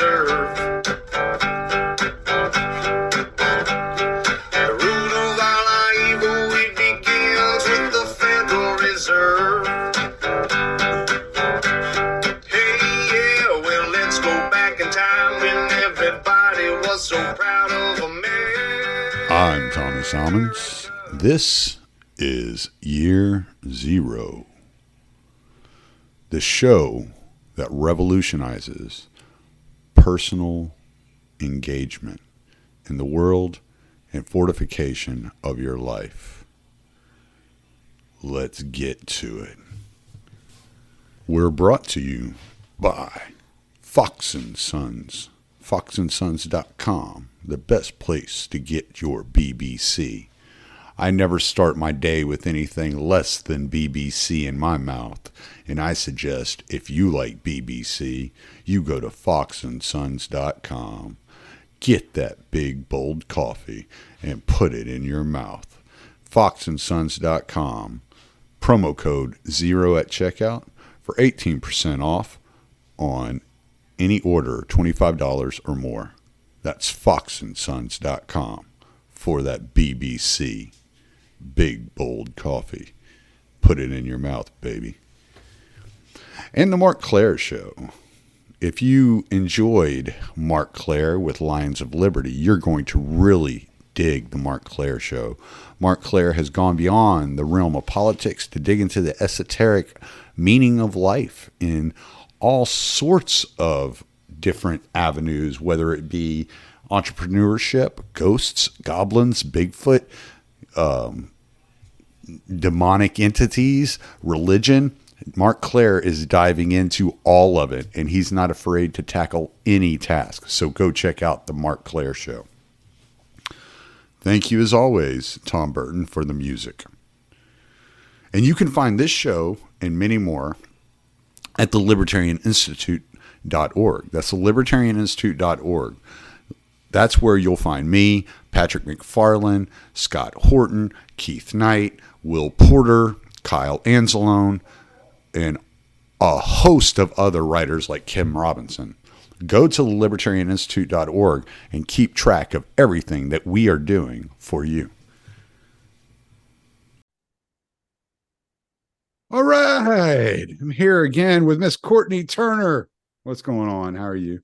Reserve. The root of all our evil, it begins with the Federal Reserve. Hey, yeah, well, let's go back in time when everybody was so proud of America. I'm Tommy Salmons. This is Year Zero, the show that revolutionizes personal engagement in the world and fortification of your life. Let's get to it. We're brought to you by Fox & Sons, foxandsons.com, the best place to get your BBC. I never start my day with anything less than BBC in my mouth, and I suggest if you like BBC, you go to foxandsons.com, get that big bold coffee, and put it in your mouth. foxandsons.com, promo code 0 at checkout for 18% off on any order $25 or more. That's foxandsons.com for that BBC big bold coffee. Put it in your mouth, baby. And the Marc Clair Show. If you enjoyed Marc Clair with Lions of Liberty, you're going to really dig the Marc Clair Show. Marc Clair has gone beyond the realm of politics to dig into the esoteric meaning of life in all sorts of different avenues, whether it be entrepreneurship, ghosts, goblins, Bigfoot, demonic entities, religion. Marc Clair is diving into all of it, and he's not afraid to tackle any task. So go check out the Marc Clair Show. Thank you, as always, Tom Burton, for the music. And you can find this show and many more at the Libertarian Institute.org. That's the Libertarianinstitute.org. That's where you'll find me, Patrick McFarlane, Scott Horton, Keith Knight, Will Porter, Kyle Anzalone, and a host of other writers like Kim Robinson. Go to libertarianinstitute.org and keep track of everything that we are doing for you. All right. I'm here again with Miss Courtenay Turner. What's going on? How are you?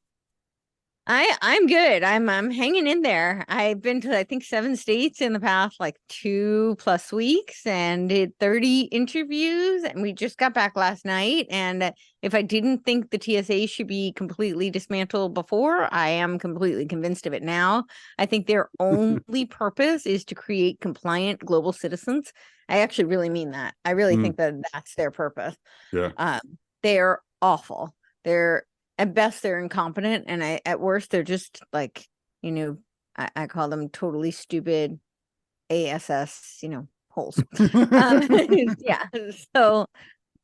I'm good. I'm hanging in there. I've been to, I think, 7 states in the past 2+ weeks and did 30 interviews, and we just got back last night. And if I didn't think the TSA should be completely dismantled before, I am completely convinced of it now. I think their only purpose is to create compliant global citizens. I actually really mean that. I really think that that's their purpose. Yeah. They're awful. At best, they're incompetent, and at worst, they're just I call them totally stupid ASS, holes. Yeah, so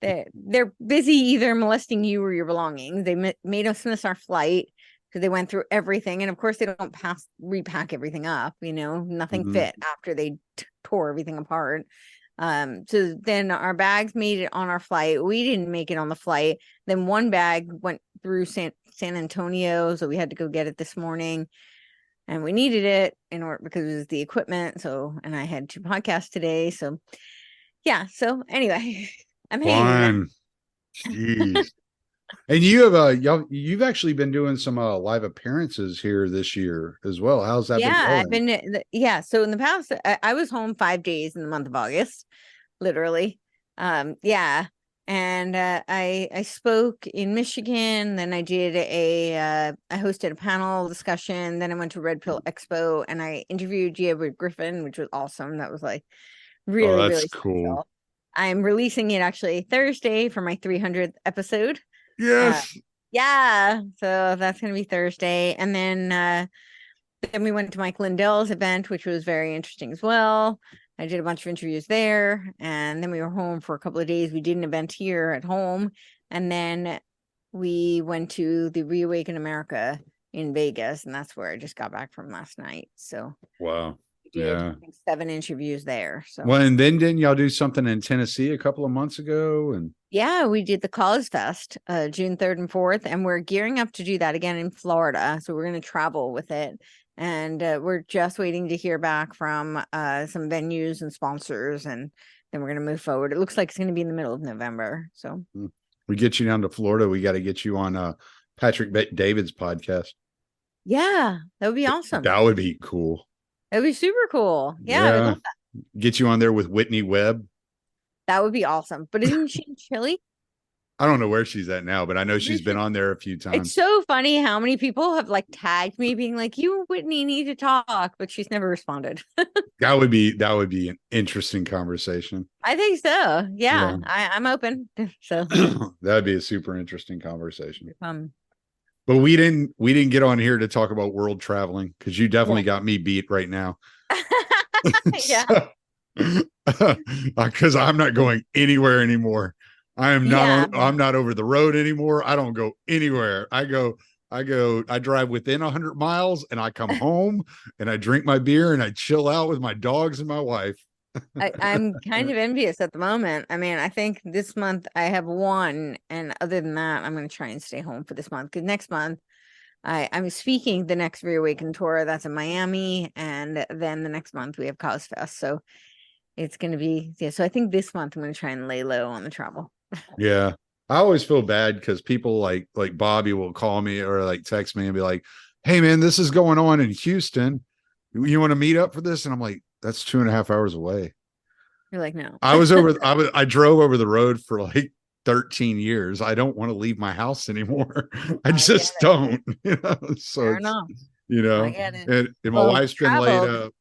they're busy either molesting you or your belongings. They made us miss our flight because they went through everything, and of course, they don't repack everything up. Nothing fit after they tore everything apart. So then our bags made it on our flight. We didn't make it on the flight. Then one bag went through San Antonio, so we had to go get it this morning, and we needed it in order because it was the equipment. So, and I had 2 podcasts today. So yeah. So anyway, I'm hanging. Jeez. And you've actually been doing some live appearances here this year as well. How's that been going? So in the past, I was home 5 days in the month of August, literally. And I spoke in Michigan. Then I hosted a panel discussion. Then I went to Red Pill Expo and I interviewed Edward Griffin, which was awesome. That was really, really cool. I'm releasing it actually Thursday for my 300th episode. Yes. Yeah. So that's going to be Thursday. And then we went to Mike Lindell's event, which was very interesting as well. I did a bunch of interviews there, and then we were home for a couple of days. We did an event here at home, and then we went to the Reawaken America in Vegas, and that's where I just got back from last night. So wow, did Yeah. I think 7 interviews there. So Well, and then didn't y'all do something in Tennessee a couple of months ago? And yeah, we did the College Fest, June 3rd and 4th, and we're gearing up to do that again in Florida. So we're going to travel with it. And we're just waiting to hear back from some venues and sponsors, and then we're going to move forward. It looks like it's going to be in the middle of November. So we get you down to Florida, we got to get you on Patrick David's podcast. yeah, that would be awesome. That would be cool. That would be super cool. Yeah, I would love that. Get you on there with Whitney Webb. That would be awesome. But isn't she in Chile? I don't know where she's at now, but I know she's been on there a few times. It's so funny how many people have like tagged me being like, you and Whitney need to talk, but she's never responded. That would be an interesting conversation. I think so. Yeah. I'm open. So that'd be a super interesting conversation. But we didn't get on here to talk about world traveling, because you definitely got me beat right now. Yeah. Because I'm not going anywhere anymore. I am not. I'm not over the road anymore. I don't go anywhere. I drive within 100 miles, and I come home and I drink my beer and I chill out with my dogs and my wife. I'm kind of envious at the moment. I mean, I think this month I have one, and other than that, I'm going to try and stay home for this month, because next month I'm speaking the next Reawaken tour. That's in Miami, and then the next month we have College Fest. So it's going to be, yeah. So I think this month I'm going to try and lay low on the travel. Yeah. I always feel bad because people like Bobby will call me or like text me and be like, hey man, this is going on in Houston. You want to meet up for this? And I'm like, that's 2.5 hours away. You're like, no. I drove over the road for like 13 years. I don't want to leave my house anymore. I just don't. So fair enough. I get it. And my wife's been laid up.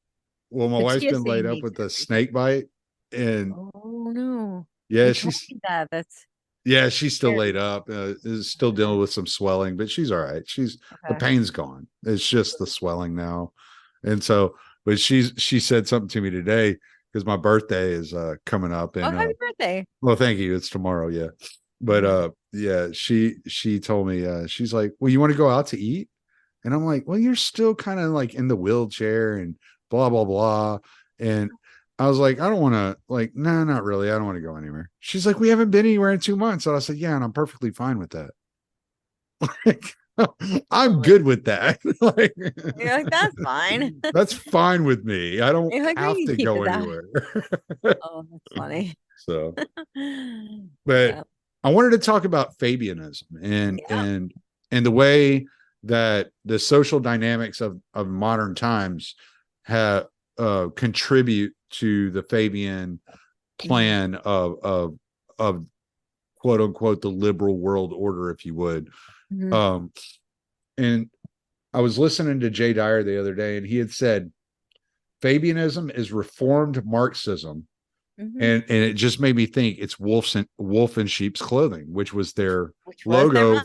Well, my wife's been laid up with a snake bite. And oh no. Yeah, she's still laid up. Is still dealing with some swelling, but she's all right. The pain's gone. It's just the swelling now. And so, but she said something to me today, because my birthday is coming up. And happy birthday. Well, thank you. It's tomorrow, yeah. But yeah, she told me, she's like, well, you want to go out to eat? And I'm like, well, you're still kind of like in the wheelchair and blah blah blah. And I was like, I don't want to, like, no, not really. I don't want to go anywhere. She's like, we haven't been anywhere in 2 months. And I said, yeah, and I'm perfectly fine with that. Like, I'm good with that. Like, you're like, that's fine. That's fine with me. I don't like, have to go anywhere. Oh, that's funny. So, but I wanted to talk about Fabianism and the way that the social dynamics of modern times have contribute to the Fabian plan of quote unquote the liberal world order, if you would. Mm-hmm. And I was listening to Jay Dyer the other day, and he had said Fabianism is reformed Marxism. Mm-hmm. And it just made me think it's wolf in sheep's clothing, which was their logo.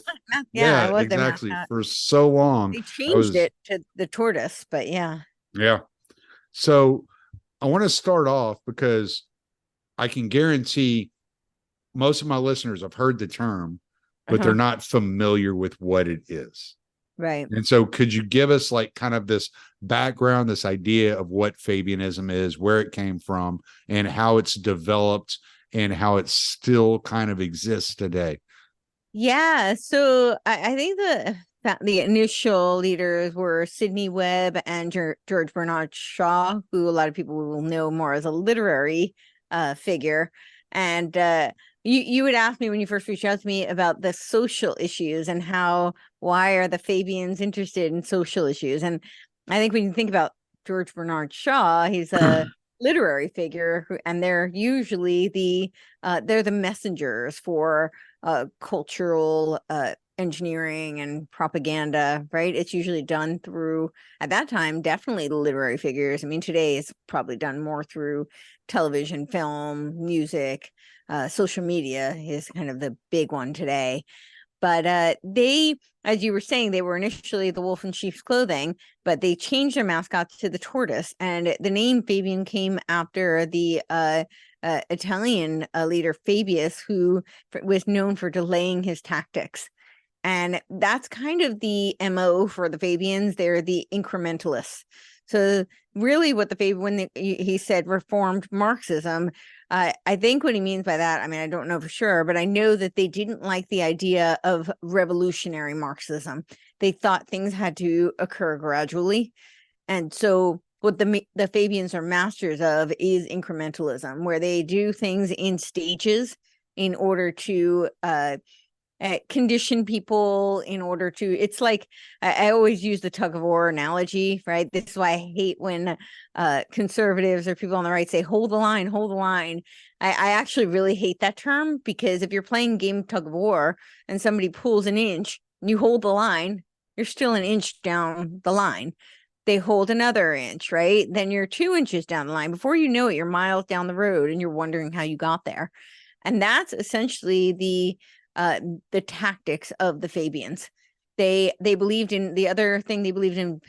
Yeah, exactly. For so long, they changed it to the tortoise, but yeah. So I want to start off, because I can guarantee most of my listeners have heard the term, but they're not familiar with what it is. Right. And so could you give us like kind of this background, this idea of what Fabianism is, where it came from, and how it's developed and how it still kind of exists today? Yeah. So I think the initial leaders were Sidney Webb and George Bernard Shaw, who a lot of people will know more as a literary figure. And you would ask me when you first reached out to me about the social issues and why are the Fabians interested in social issues? And I think when you think about George Bernard Shaw, he's a literary figure, and they're usually they're the messengers for cultural engineering and propaganda, right? It's usually done through, at that time, definitely literary figures. I mean, today it's probably done more through television, film, music, social media is kind of the big one today. But they, as you were saying, they were initially the wolf in sheep's clothing, but they changed their mascot to the tortoise. And the name Fabian came after the Italian leader Fabius, who was known for delaying his tactics. And that's kind of the MO for the Fabians. They're the incrementalists. So really what he said reformed Marxism, I think what he means by that, I mean, I don't know for sure, but I know that they didn't like the idea of revolutionary Marxism. They thought things had to occur gradually. And so what the Fabians are masters of is incrementalism, where they do things in stages in order to condition people, in order to, it's like, I always use the tug of war analogy, right? This is why I hate when conservatives or people on the right say, hold the line, hold the line. I actually really hate that term, because if you're playing game tug of war and somebody pulls an inch, you hold the line, you're still an inch down the line. They hold another inch, right? Then you're 2 inches down the line. Before you know it, you're miles down the road and you're wondering how you got there. And that's essentially the tactics of the Fabians. They believed in, the other thing they believed in,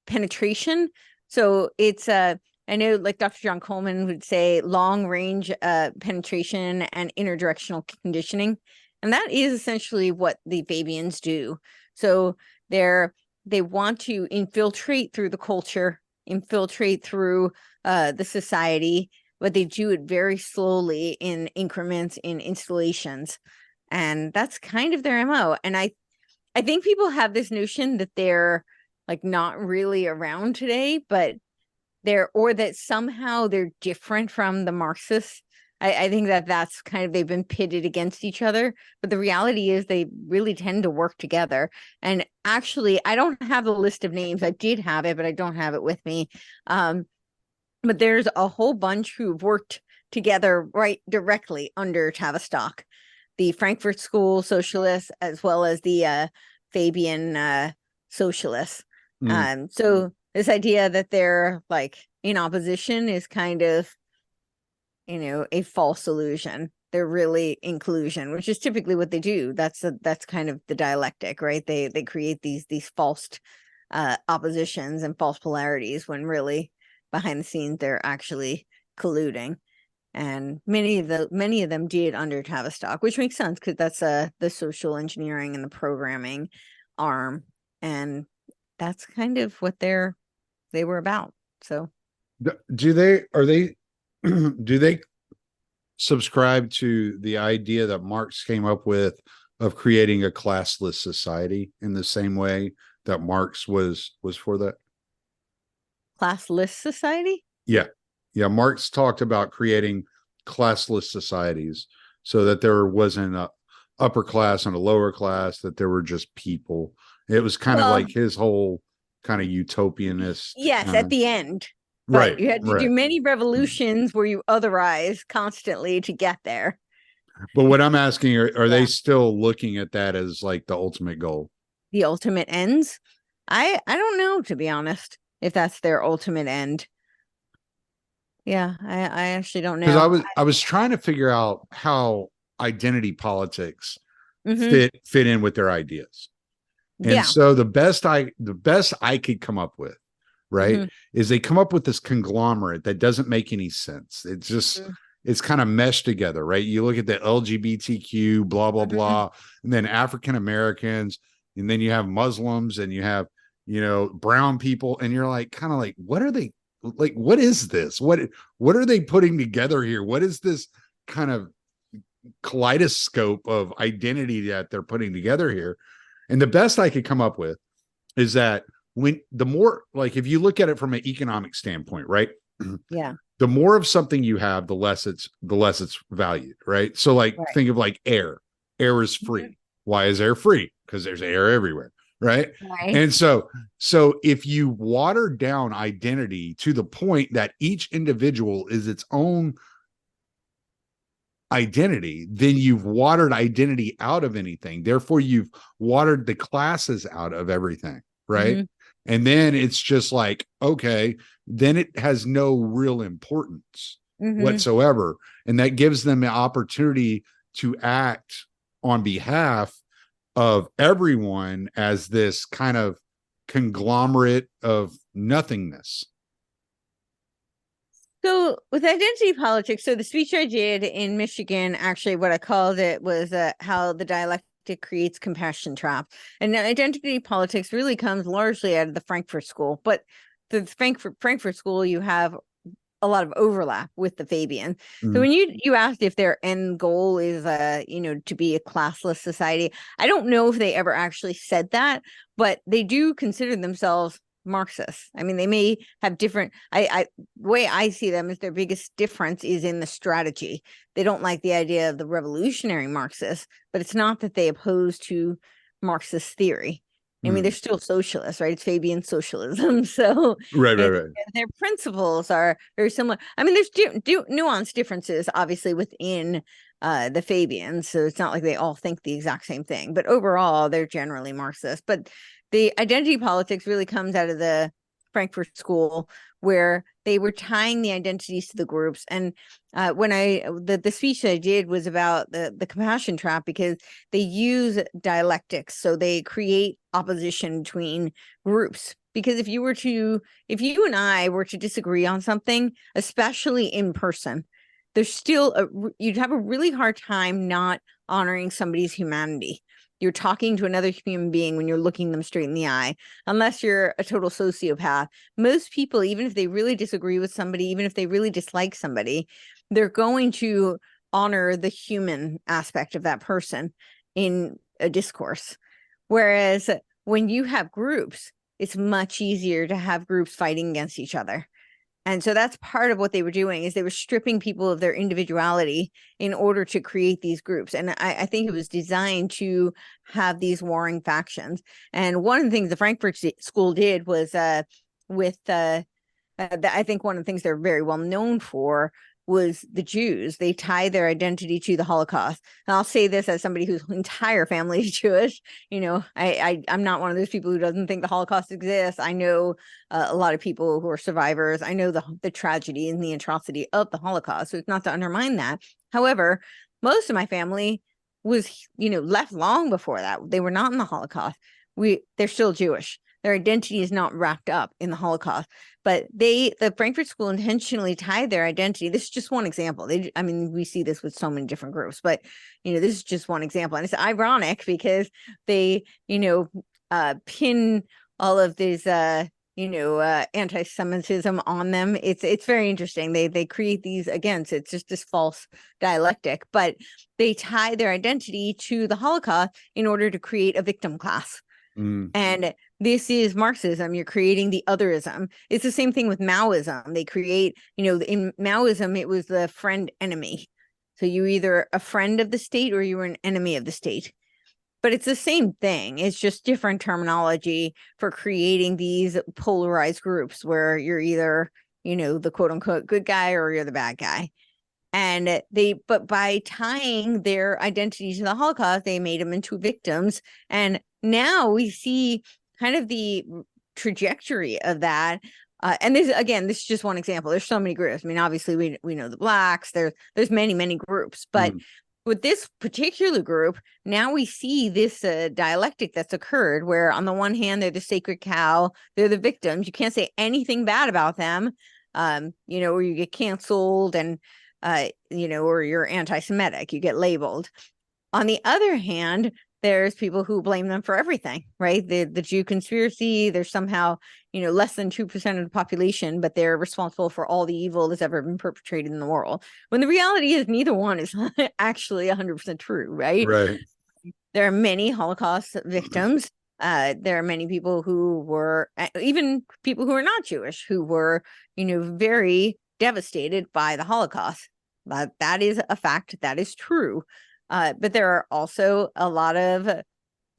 penetration. So it's I know, like Dr. John Coleman would say, long range penetration and interdirectional conditioning, and that is essentially what the Fabians do. So they want to infiltrate through the culture, infiltrate through the society, but they do it very slowly in increments, in installations. And that's kind of their MO. And I think people have this notion that they're like not really around today, but or that somehow they're different from the Marxists. I think that's kind of, they've been pitted against each other, but the reality is they really tend to work together. And actually, I don't have the list of names. I did have it, but I don't have it with me. But there's a whole bunch who've worked together right directly under Tavistock, the Frankfurt School socialists, as well as the Fabian socialists. So this idea that they're like in opposition is kind of, a false illusion. They're really inclusion, which is typically what they do. That's kind of the dialectic, right? They create these false oppositions and false polarities, when really behind the scenes they're actually colluding. And many of them did under Tavistock, which makes sense, because that's the social engineering and the programming arm, and that's kind of what they were about. So do they do they subscribe to the idea that Marx came up with of creating a classless society in the same way that Marx was for that? Classless society? Yeah. Marx talked about creating classless societies, so that there wasn't a upper class and a lower class, that there were just people. It was kind of like his whole kind of utopianist. Yes, at the end. Right. But you had to do many revolutions where you otherize constantly to get there. But what I'm asking, are they still looking at that as like the ultimate goal? The ultimate ends? I don't know, to be honest, if that's their ultimate end. Yeah, I actually don't know. Because I was trying to figure out how identity politics fit in with their ideas. And so the best I could come up with, right, is they come up with this conglomerate that doesn't make any sense. It's just it's kind of meshed together, right? You look at the LGBTQ, blah, blah, blah, and then African Americans, and then you have Muslims, and you have, brown people, and you're like, kind of like, what are they like? What is this? What are they putting together here? What is this kind of kaleidoscope of identity that they're putting together here? And the best I could come up with is that if you look at it from an economic standpoint, right? Yeah. The more of something you have, the less it's valued, right? So think of like air. Air is free. Why is air free? Because there's air everywhere, right? And so if you water down identity to the point that each individual is its own identity, then you've watered identity out of anything. Therefore, you've watered the classes out of everything, right? And then it's just like, okay, then it has no real importance whatsoever. And that gives them the opportunity to act on behalf of everyone as this kind of conglomerate of nothingness. So with identity politics, so the speech I did in Michigan, actually what I called it was how the dialectic it creates compassion traps. And identity politics really comes largely out of the Frankfurt School. But the Frankfurt School, you have a lot of overlap with the Fabian. So when you asked if their end goal is to be a classless society, I don't know if they ever actually said that, but they do consider themselves Marxists. I mean, they may have different, the way I see them is their biggest difference is in the strategy. They don't like the idea of the revolutionary Marxists, but it's not that they oppose to Marxist theory. I mean, they're still socialists, right? It's Fabian socialism. So right. Their principles are very similar. I mean, there's nuanced differences, obviously, within the Fabians. So it's not like they all think the exact same thing. But overall, they're generally Marxist. But the identity politics really comes out of the Frankfurt School, where they were tying the identities to the groups. And when the speech I did was about the compassion trap, because they use dialectics. So they create opposition between groups. Because if you and I were to disagree on something, especially in person, there's still you'd have a really hard time not honoring somebody's humanity. You're talking to another human being when you're looking them straight in the eye, unless you're a total sociopath. Most people, even if they really disagree with somebody, even if they really dislike somebody, they're going to honor the human aspect of that person in a discourse. Whereas when you have groups, it's much easier to have groups fighting against each other. And so that's part of what they were doing, is they were stripping people of their individuality in order to create these groups. And I think it was designed to have these warring factions. And one of the things the Frankfurt School did was I think one of the things they're very well known for was the Jews. They tie their identity to the Holocaust. And I'll say this as somebody whose entire family is Jewish. I'm not one of those people who doesn't think the Holocaust exists. I know a lot of people who are survivors. I know the tragedy and the atrocity of the Holocaust. So it's not to undermine that. However, most of my family was, left long before that. They were not in the Holocaust. They're still Jewish. Their identity is not wrapped up in the Holocaust, but the Frankfurt School intentionally tied their identity. This is just one example. We see this with so many different groups, but this is just one example. And it's ironic because they, pin all of these, anti-Semitism on them. It's very interesting. They create these, again, so it's just this false dialectic, but they tie their identity to the Holocaust in order to create a victim class. And this is Marxism. You're creating the otherism. It's the same thing with Maoism. They create, in Maoism, it was the friend enemy. So you were either a friend of the state or you were an enemy of the state. But it's the same thing. It's just different terminology for creating these polarized groups where you're either, the quote unquote good guy or you're the bad guy. And but by tying their identity to the Holocaust, they made them into victims. And now we see kind of the trajectory of that. And this is just one example. There's so many groups. I mean, obviously we know the blacks, there's many groups, but with this particular group, now we see this dialectic that's occurred where on the one hand, they're the sacred cow, they're the victims. You can't say anything bad about them, or you get canceled and, or you're anti-Semitic, you get labeled. On the other hand, there's people who blame them for everything, right? The Jew conspiracy, they're somehow, less than 2% of the population, but they're responsible for all the evil that's ever been perpetrated in the world. When the reality is neither one is actually 100% true, right? Right. There are many Holocaust victims. There are many people who were, even people who are not Jewish, who were, very devastated by the Holocaust. That is a fact. That is true. But there are also a lot of,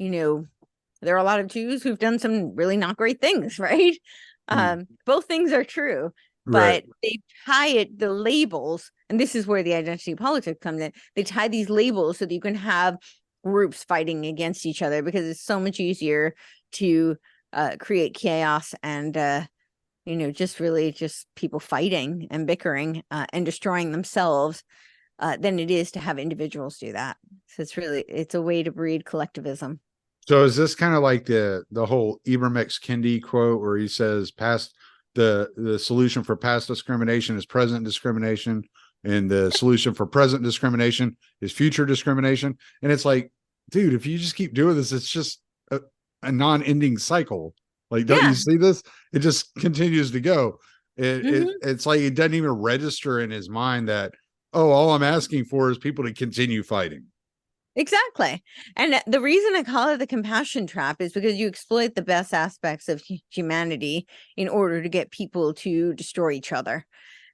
Jews who've done some really not great things, right? Both things are true, but they tie the labels, and this is where the identity politics comes in. They tie these labels so that you can have groups fighting against each other, because it's so much easier to create chaos and, just people fighting and bickering and destroying themselves than it is to have individuals do that. So it's a way to breed collectivism. So is this kind of like the whole Ibram X. Kendi quote where he says the solution for past discrimination is present discrimination, and the solution for present discrimination is future discrimination? And it's like, dude, if you just keep doing this, it's just a non-ending cycle. Like, don't you Yeah. see this? It just continues to go. Hmm. It's like it doesn't even register in his mind that, oh, all I'm asking for is people to continue fighting. Exactly. And the reason I call it the compassion trap is because you exploit the best aspects of humanity in order to get people to destroy each other.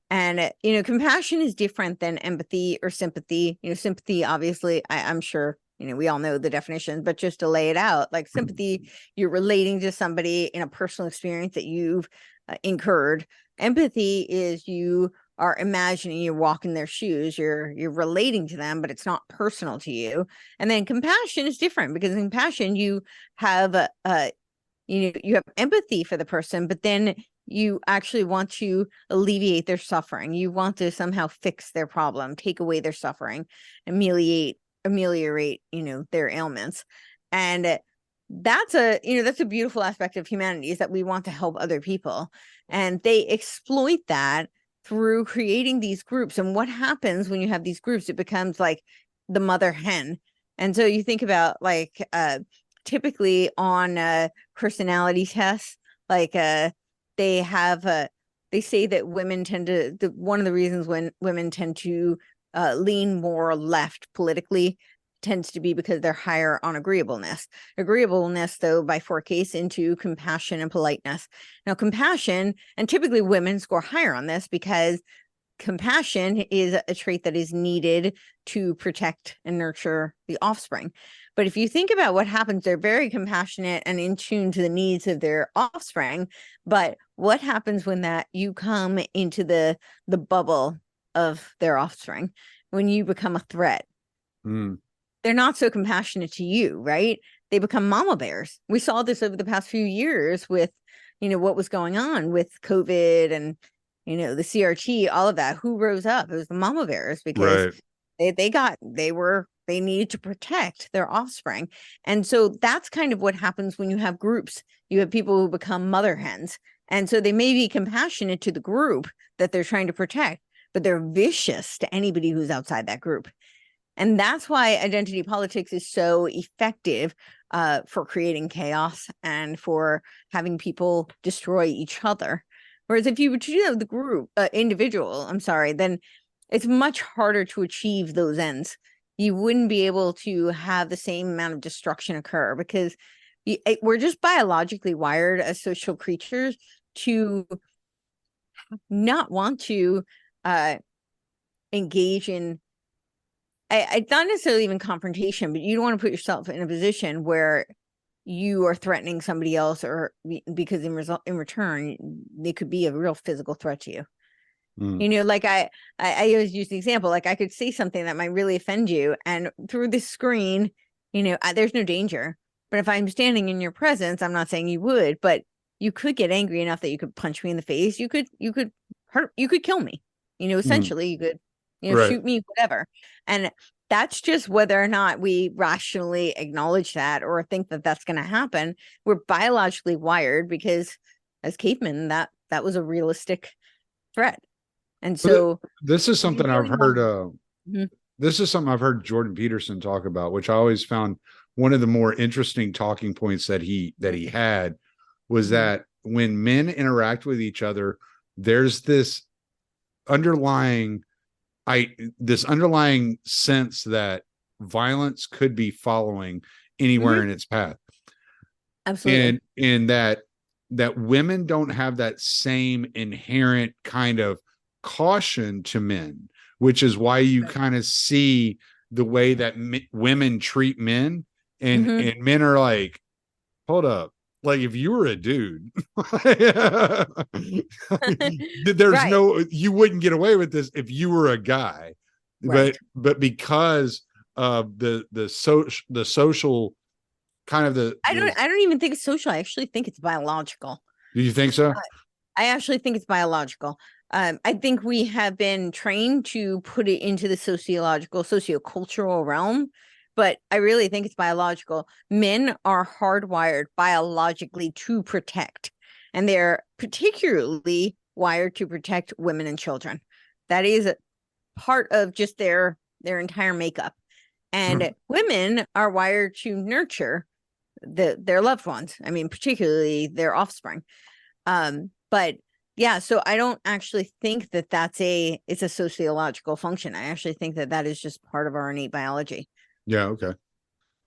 And, compassion is different than empathy or sympathy. Sympathy, obviously, I'm sure, we all know the definition, but just to lay it out, like sympathy, you're relating to somebody in a personal experience that you've incurred. Empathy is you are imagining you're walking their shoes, you're relating to them, but it's not personal to you. And then compassion is different, because in compassion you have you have empathy for the person, but then you actually want to alleviate their suffering. You want to somehow fix their problem, take away their suffering, ameliorate their ailments. And that's a beautiful aspect of humanity, is that we want to help other people, and they exploit that through creating these groups. And what happens when you have these groups? It becomes like the mother hen. And so you think about, like, typically on personality tests, like they have they say that women tend to, one of the reasons when women tend to lean more left politically tends to be because they're higher on agreeableness. Agreeableness, though, bifurcates into compassion and politeness. Now, compassion, and typically women score higher on this because compassion is a trait that is needed to protect and nurture the offspring. But if you think about what happens, they're very compassionate and in tune to the needs of their offspring. But what happens when that you come into the bubble of their offspring, when you become a threat? They're not so compassionate to you, right? They become mama bears. We saw this over the past few years with, what was going on with COVID and, the CRT, all of that. Who rose up? It was the mama bears, because Right. they needed to protect their offspring. And so that's kind of what happens when you have groups. You have people who become mother hens. And so they may be compassionate to the group that they're trying to protect, but they're vicious to anybody who's outside that group. And that's why identity politics is so effective for creating chaos and for having people destroy each other. Whereas if you were to do the group, then it's much harder to achieve those ends. You wouldn't be able to have the same amount of destruction occur, because we're just biologically wired as social creatures to not want to engage in, I not necessarily even confrontation, but you don't want to put yourself in a position where you are threatening somebody else, or because in return, they could be a real physical threat to you. Like I always use the example, like I could say something that might really offend you, and through this screen, there's no danger. But if I'm standing in your presence, I'm not saying you would, but you could get angry enough that you could punch me in the face. You could hurt, you could kill me. Essentially, you could, Right. shoot me, whatever. And that's just whether or not we rationally acknowledge that or think that that's going to happen. We're biologically wired, because as cavemen, that was a realistic threat. And so This is you something I've really heard. want to. This is something I've heard Jordan Peterson talk about, which I always found one of the more interesting talking points that he had was that when men interact with each other, there's underlying this underlying sense that violence could be following anywhere in its path. Absolutely. And that women don't have that same inherent kind of caution to men, which is why you kind of see the way that women treat men, and men are like, hold up, like if you were a dude, there's Right. no, you wouldn't get away with this if you were a guy. Right. But because of the social kind of I don't even think it's social. I actually think it's biological. do you think so? I actually think it's biological. I think we have been trained to put it into the sociocultural realm, but I really think it's biological. Men are hardwired biologically to protect, and they're particularly wired to protect women and children. That is part of just their entire makeup. And women are wired to nurture their loved ones. I mean, particularly their offspring. But yeah, so I don't actually think that it's a sociological function. I actually think that is just part of our innate biology. Yeah. Okay.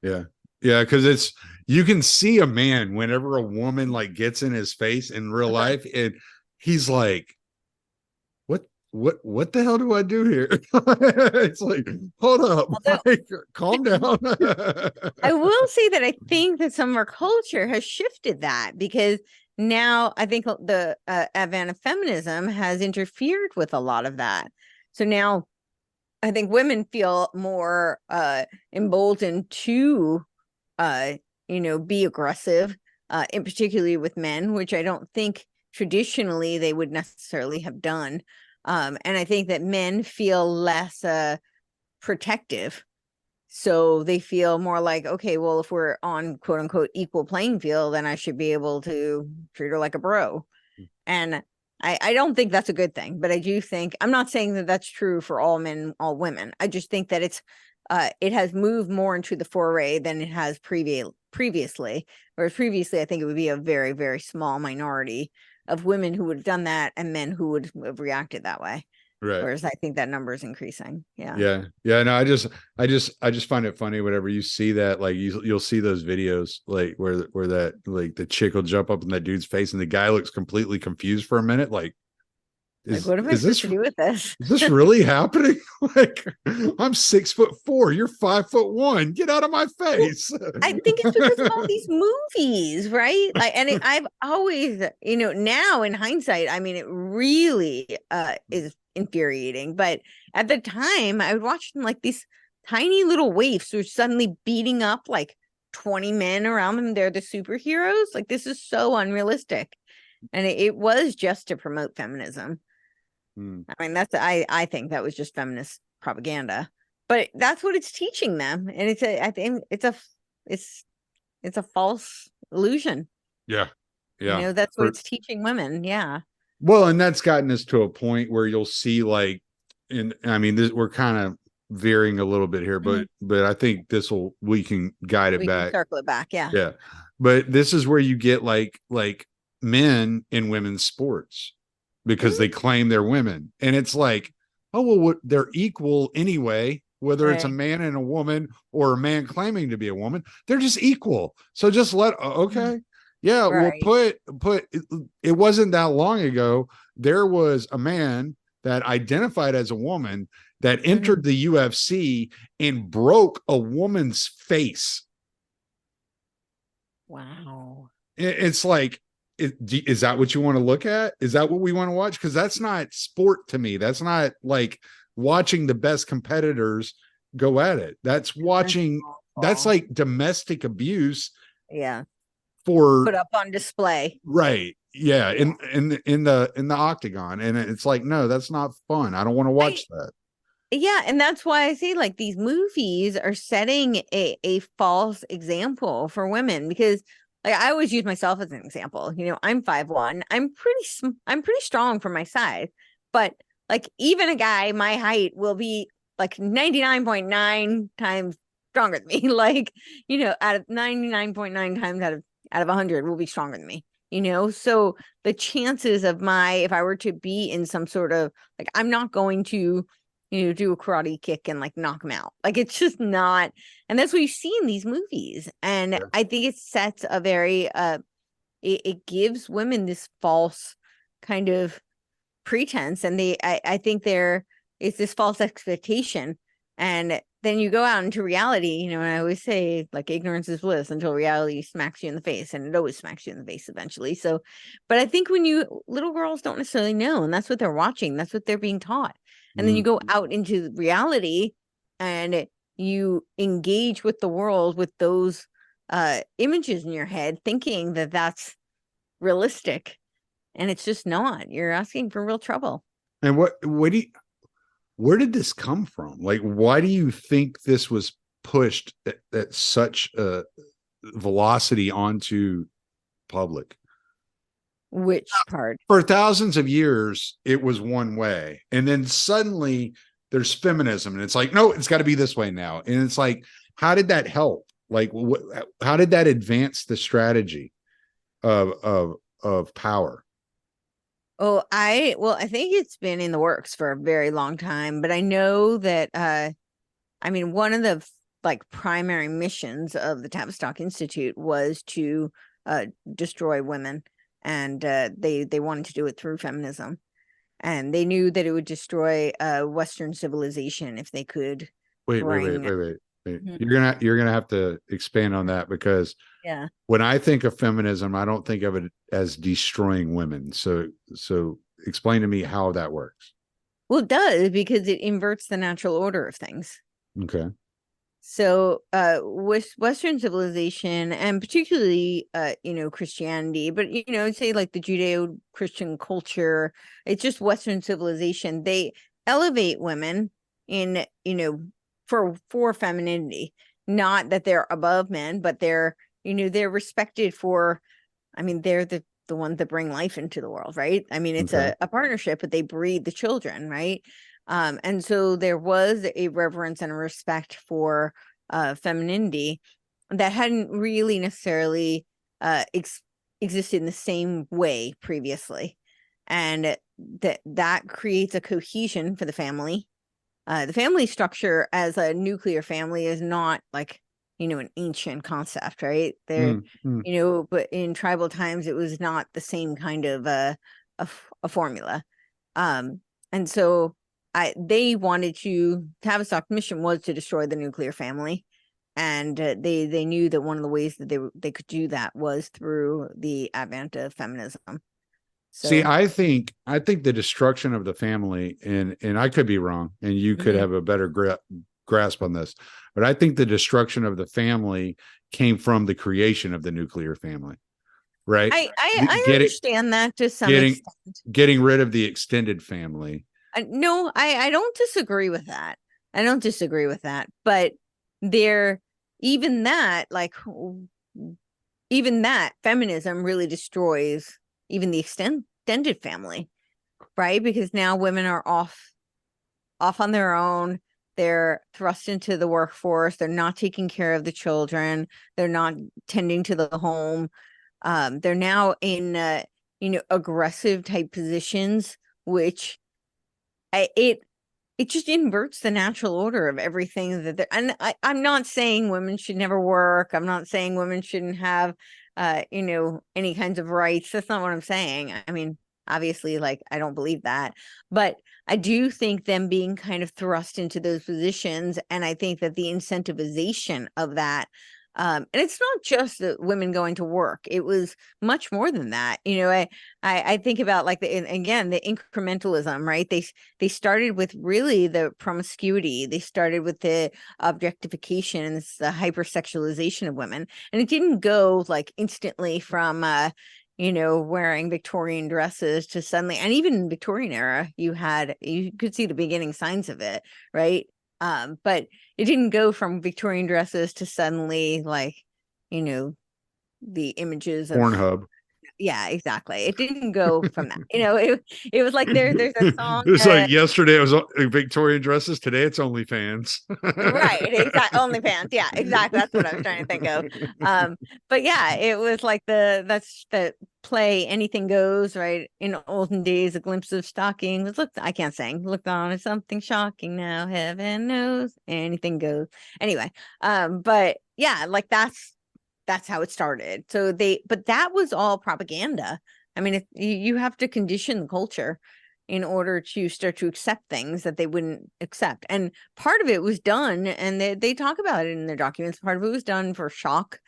Yeah. Yeah. Cause you can see a man whenever a woman like gets in his face in real life and he's like, what the hell do I do here? It's like, hold up, Although like, calm down. I will say that I think that some of our culture has shifted that, because now I think the advent of feminism has interfered with a lot of that. So now I think women feel more emboldened to be aggressive, in particularly with men, which I don't think traditionally they would necessarily have done. And I think that men feel less protective. So they feel more like, okay, well, if we're on quote unquote equal playing field, then I should be able to treat her like a bro. And I don't think that's a good thing, but I do think, I'm not saying that that's true for all men, all women. I just think that it has moved more into the foray than it has previously. Whereas previously, I think it would be a very, very small minority of women who would have done that and men who would have reacted that way. Right. Whereas I think that number is increasing. Yeah. Yeah. Yeah. No, I just find it funny whenever you see that, like you'll see those videos like where that like the chick will jump up in that dude's face and the guy looks completely confused for a minute. Like, What am I supposed to do with this? Is this really happening? Like, I'm 6'4", you're 5'1". Get out of my face. I think it's because of all these movies, right? Like, and I've always, now in hindsight, I mean, it really is infuriating. But at the time, I would watch them like these tiny little waifs who are suddenly beating up like 20 men around them. They're the superheroes. Like, this is so unrealistic. And it was just to promote feminism. I mean, I think that was just feminist propaganda, but that's what it's teaching them. And I think it's a false illusion. Yeah. Yeah. That's what it's teaching women. Yeah. Well, and that's gotten us to a point where you'll see like, and I mean, we're kind of veering a little bit here, but I think we can guide it back. Circle it back. Yeah. Yeah. But this is where you get like men in women's sports because they claim they're women. And it's like, oh, well, they're equal anyway, whether it's a man and a woman or a man claiming to be a woman, they're just equal. So just okay. Yeah. Right. Well, it wasn't that long ago. There was a man that identified as a woman that entered the UFC and broke a woman's face. Wow. It's like, is that what you want to look at? Is that what we want to watch? Because that's not sport to me. That's not like watching the best competitors go at it. That's that's like domestic abuse. Yeah. For put up on display. Right. Yeah. In the octagon. And it's like, no, that's not fun. I don't want to watch that. Yeah, and that's why I say like these movies are setting a false example for women, because like I always use myself as an example. I'm 5'1". I'm pretty strong for my size, but like even a guy my height will be like 99.9 times stronger than me. Like, out of 99.9 times out of 100 will be stronger than me. So the chances of if I were to be in some sort of like, I'm not going to do a karate kick and like knock him out. Like, it's just not. And that's what you see in these movies. And I think it sets a very, it gives women this false kind of pretense. And I think it's this false expectation. And then you go out into reality, and I always say like ignorance is bliss until reality smacks you in the face, and it always smacks you in the face eventually. So, but I think little girls don't necessarily know, and that's what they're watching. That's what they're being taught. And then you go out into reality and you engage with the world with those images in your head, thinking that that's realistic. And it's just not. You're asking for real trouble. And where did this come from? Like, why do you think this was pushed at such a velocity onto public? Which part? For thousands of years, it was one way. And then suddenly there's feminism, and it's like, no, it's got to be this way now. And it's like, how did that help? Like, how did that advance the strategy of power? Oh, I think it's been in the works for a very long time, but I know that I mean, one of the like primary missions of the Tavistock Institute was to destroy women, and they wanted to do it through feminism, and they knew that it would destroy Western civilization if they could Wait, bring. wait. You're gonna have to expand on that, because Yeah. when I think of feminism, I don't think of it as destroying women. So explain to me how that works. Well, it does, because it inverts the natural order of things. Okay. So, Western civilization, and particularly, Christianity, but I'd say like the Judeo-Christian culture, it's just Western civilization. They elevate women in, for femininity. Not that they're above men, but they're respected for. I mean, they're the ones that bring life into the world, right? I mean, it's Okay. a partnership, but they breed the children, right? And so there was a reverence and a respect for femininity that hadn't really necessarily existed in the same way previously, and that creates a cohesion for the family. The family structure as a nuclear family is not like an ancient concept, right? There, but in tribal times it was not the same kind of a formula. And so they wanted to. Tavistock mission was to destroy the nuclear family, and they knew that one of the ways that they could do that was through the advent of feminism. See, So I think the destruction of the family, and I could be wrong, and you could have a better grasp on this, but I think the destruction of the family came from the creation of the nuclear family, right? I understand that to some getting extent. getting rid of the extended family. No, I don't disagree with that. I don't disagree with that, but there, even that, even that feminism really destroys even the extended family, right? Because now women are off on their own. They're thrust into the workforce. They're not taking care of the children. They're not tending to the home. They're now in aggressive type positions, which it just inverts the natural order of everything that and I'm not saying women should never work. I'm not saying women shouldn't have any kinds of rights. That's not what I'm saying. I mean, obviously, like, I don't believe that, but I do think them being kind of thrust into those positions, and I think that the incentivization of that, and it's not just the women going to work. It was much more than that. I think about like again the incrementalism, right? They started with really the promiscuity. They started with the objectification and the hypersexualization of women, and it didn't go like instantly from wearing Victorian dresses to suddenly, and even in Victorian era, you could see the beginning signs of it, right? But it didn't go from Victorian dresses to suddenly like, the images of. Pornhub. Yeah, exactly. It didn't go from that. It was like there's a song. It's like yesterday it was Victorian dresses. Today it's OnlyFans. Right, exactly. OnlyFans. Yeah, exactly. That's what I was trying to think of. But yeah, it was like that's the play Anything Goes, right? In olden days, a glimpse of stockings. Look, I can't sing. Look on at something shocking now. Heaven knows anything goes. Anyway, but yeah, like that's how it started. But that was all propaganda. I mean, you have to condition the culture in order to start to accept things that they wouldn't accept. And part of it was done, and they talk about it in their documents. Part of it was done for shock,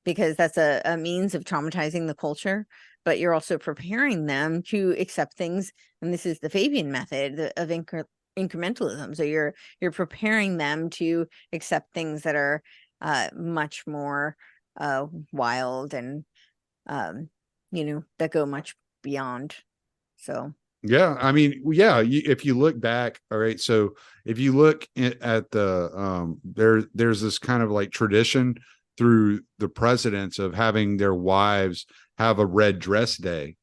because that's a means of traumatizing the culture, but you're also preparing them to accept things. And this is the Fabian method of incrementalism. So you're preparing them to accept things that are much more wild and that go much beyond. So Yeah, I mean, yeah. If you look back, all right. So if you look at the there's this kind of like tradition through the presidents of having their wives have a red dress day,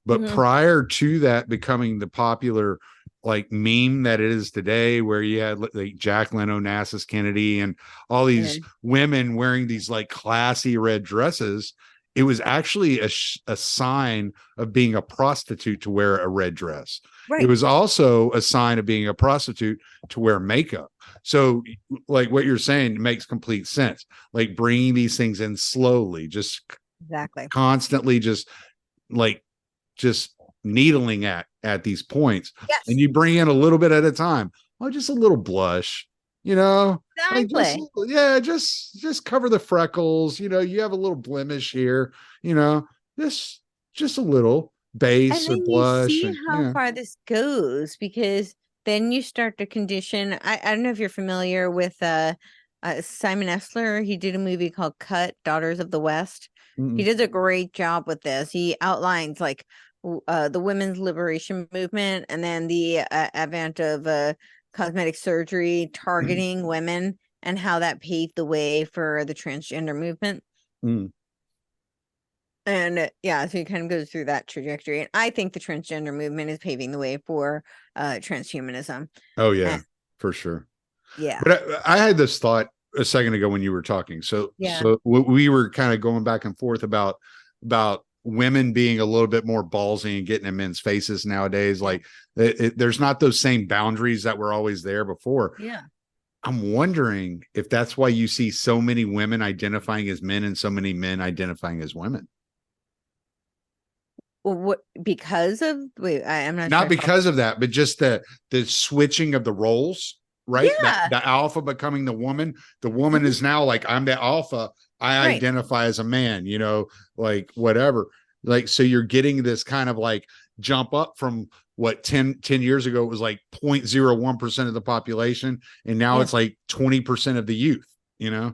but prior to that becoming the popular like meme that it is today, where you had like Jacqueline Onassis Kennedy and all these women wearing these like classy red dresses. It was actually a sign of being a prostitute to wear a red dress. It Right. was also a sign of being a prostitute to wear makeup. So, like what you're saying makes complete sense. Like bringing these things in slowly, just Exactly. constantly, just needling at these points, and Yes. you bring in a little bit at a time. Oh, just a little blush, like just, Exactly. yeah, just cover the freckles. You have a little blemish here, you know just a little And base or then you blush, see and how yeah. far this goes, because then you start to condition. I don't know if you're familiar with Simon Esler. He did a movie called Cut, Daughters of the West. He Mm-mm. does a great job with this. He outlines like the women's liberation movement, and then the advent of cosmetic surgery targeting women, and how that paved the way for the transgender movement. Mm. And yeah, so he kind of goes through that trajectory. And I think the transgender movement is paving the way for transhumanism. Oh And yeah, for sure. yeah. But I had this thought a second ago when you were talking. So Yeah. we were kind of going back and forth about women being a little bit more ballsy and getting in men's faces nowadays. Like there's not those same boundaries that were always there before. Yeah. I'm wondering if that's why you see so many women identifying as men and so many men identifying as women. Well, what, because of, wait, I'm not Not sure. because of that, but just the switching of the roles, right? That Yeah. the alpha becoming the woman. The woman Mhm. is now like, I'm the alpha. I Right. identify as a man, like whatever. Like, so you're getting this kind of like jump up from what 10 years ago, it was like 0.01% of the population. And now Yeah. it's like 20% of the youth. Yeah.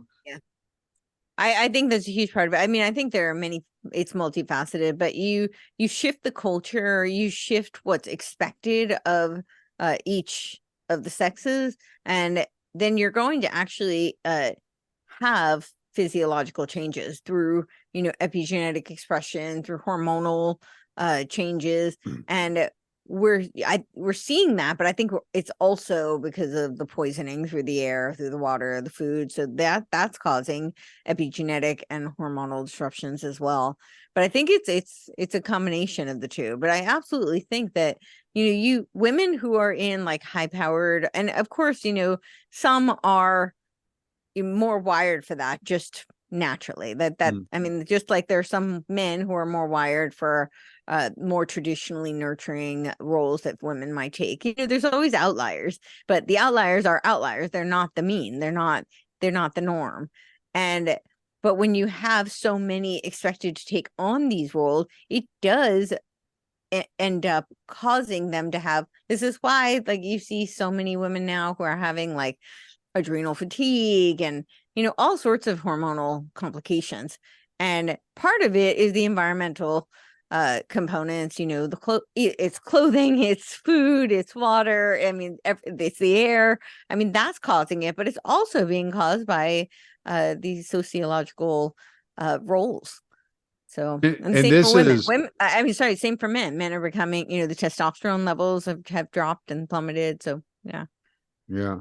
I think that's a huge part of it. I mean, I think there are many, it's multifaceted, but you shift the culture, you shift what's expected of each of the sexes, and then you're going to actually have physiological changes through, epigenetic expression, through hormonal changes. And we're seeing that, but I think it's also because of the poisoning through the air, through the water, the food. So that's causing epigenetic and hormonal disruptions as well. But I think it's a combination of the two. But I absolutely think that you women who are in like high powered, and of course some are more wired for that just naturally, that I mean, just like there are some men who are more wired for more traditionally nurturing roles that women might take. There's always outliers, but the outliers are outliers. They're not the mean. They're not the norm. And but when you have so many expected to take on these roles, it does end up causing them to have, this is why like you see so many women now who are having like adrenal fatigue and all sorts of hormonal complications. And part of it is the environmental components. It's clothing, it's food, it's water, I mean it's the air. I mean that's causing it, but it's also being caused by these sociological roles. So, and And same for this women. is, Women, I mean, sorry, same for men. Men are becoming, the testosterone levels have dropped and plummeted. So, yeah. yeah.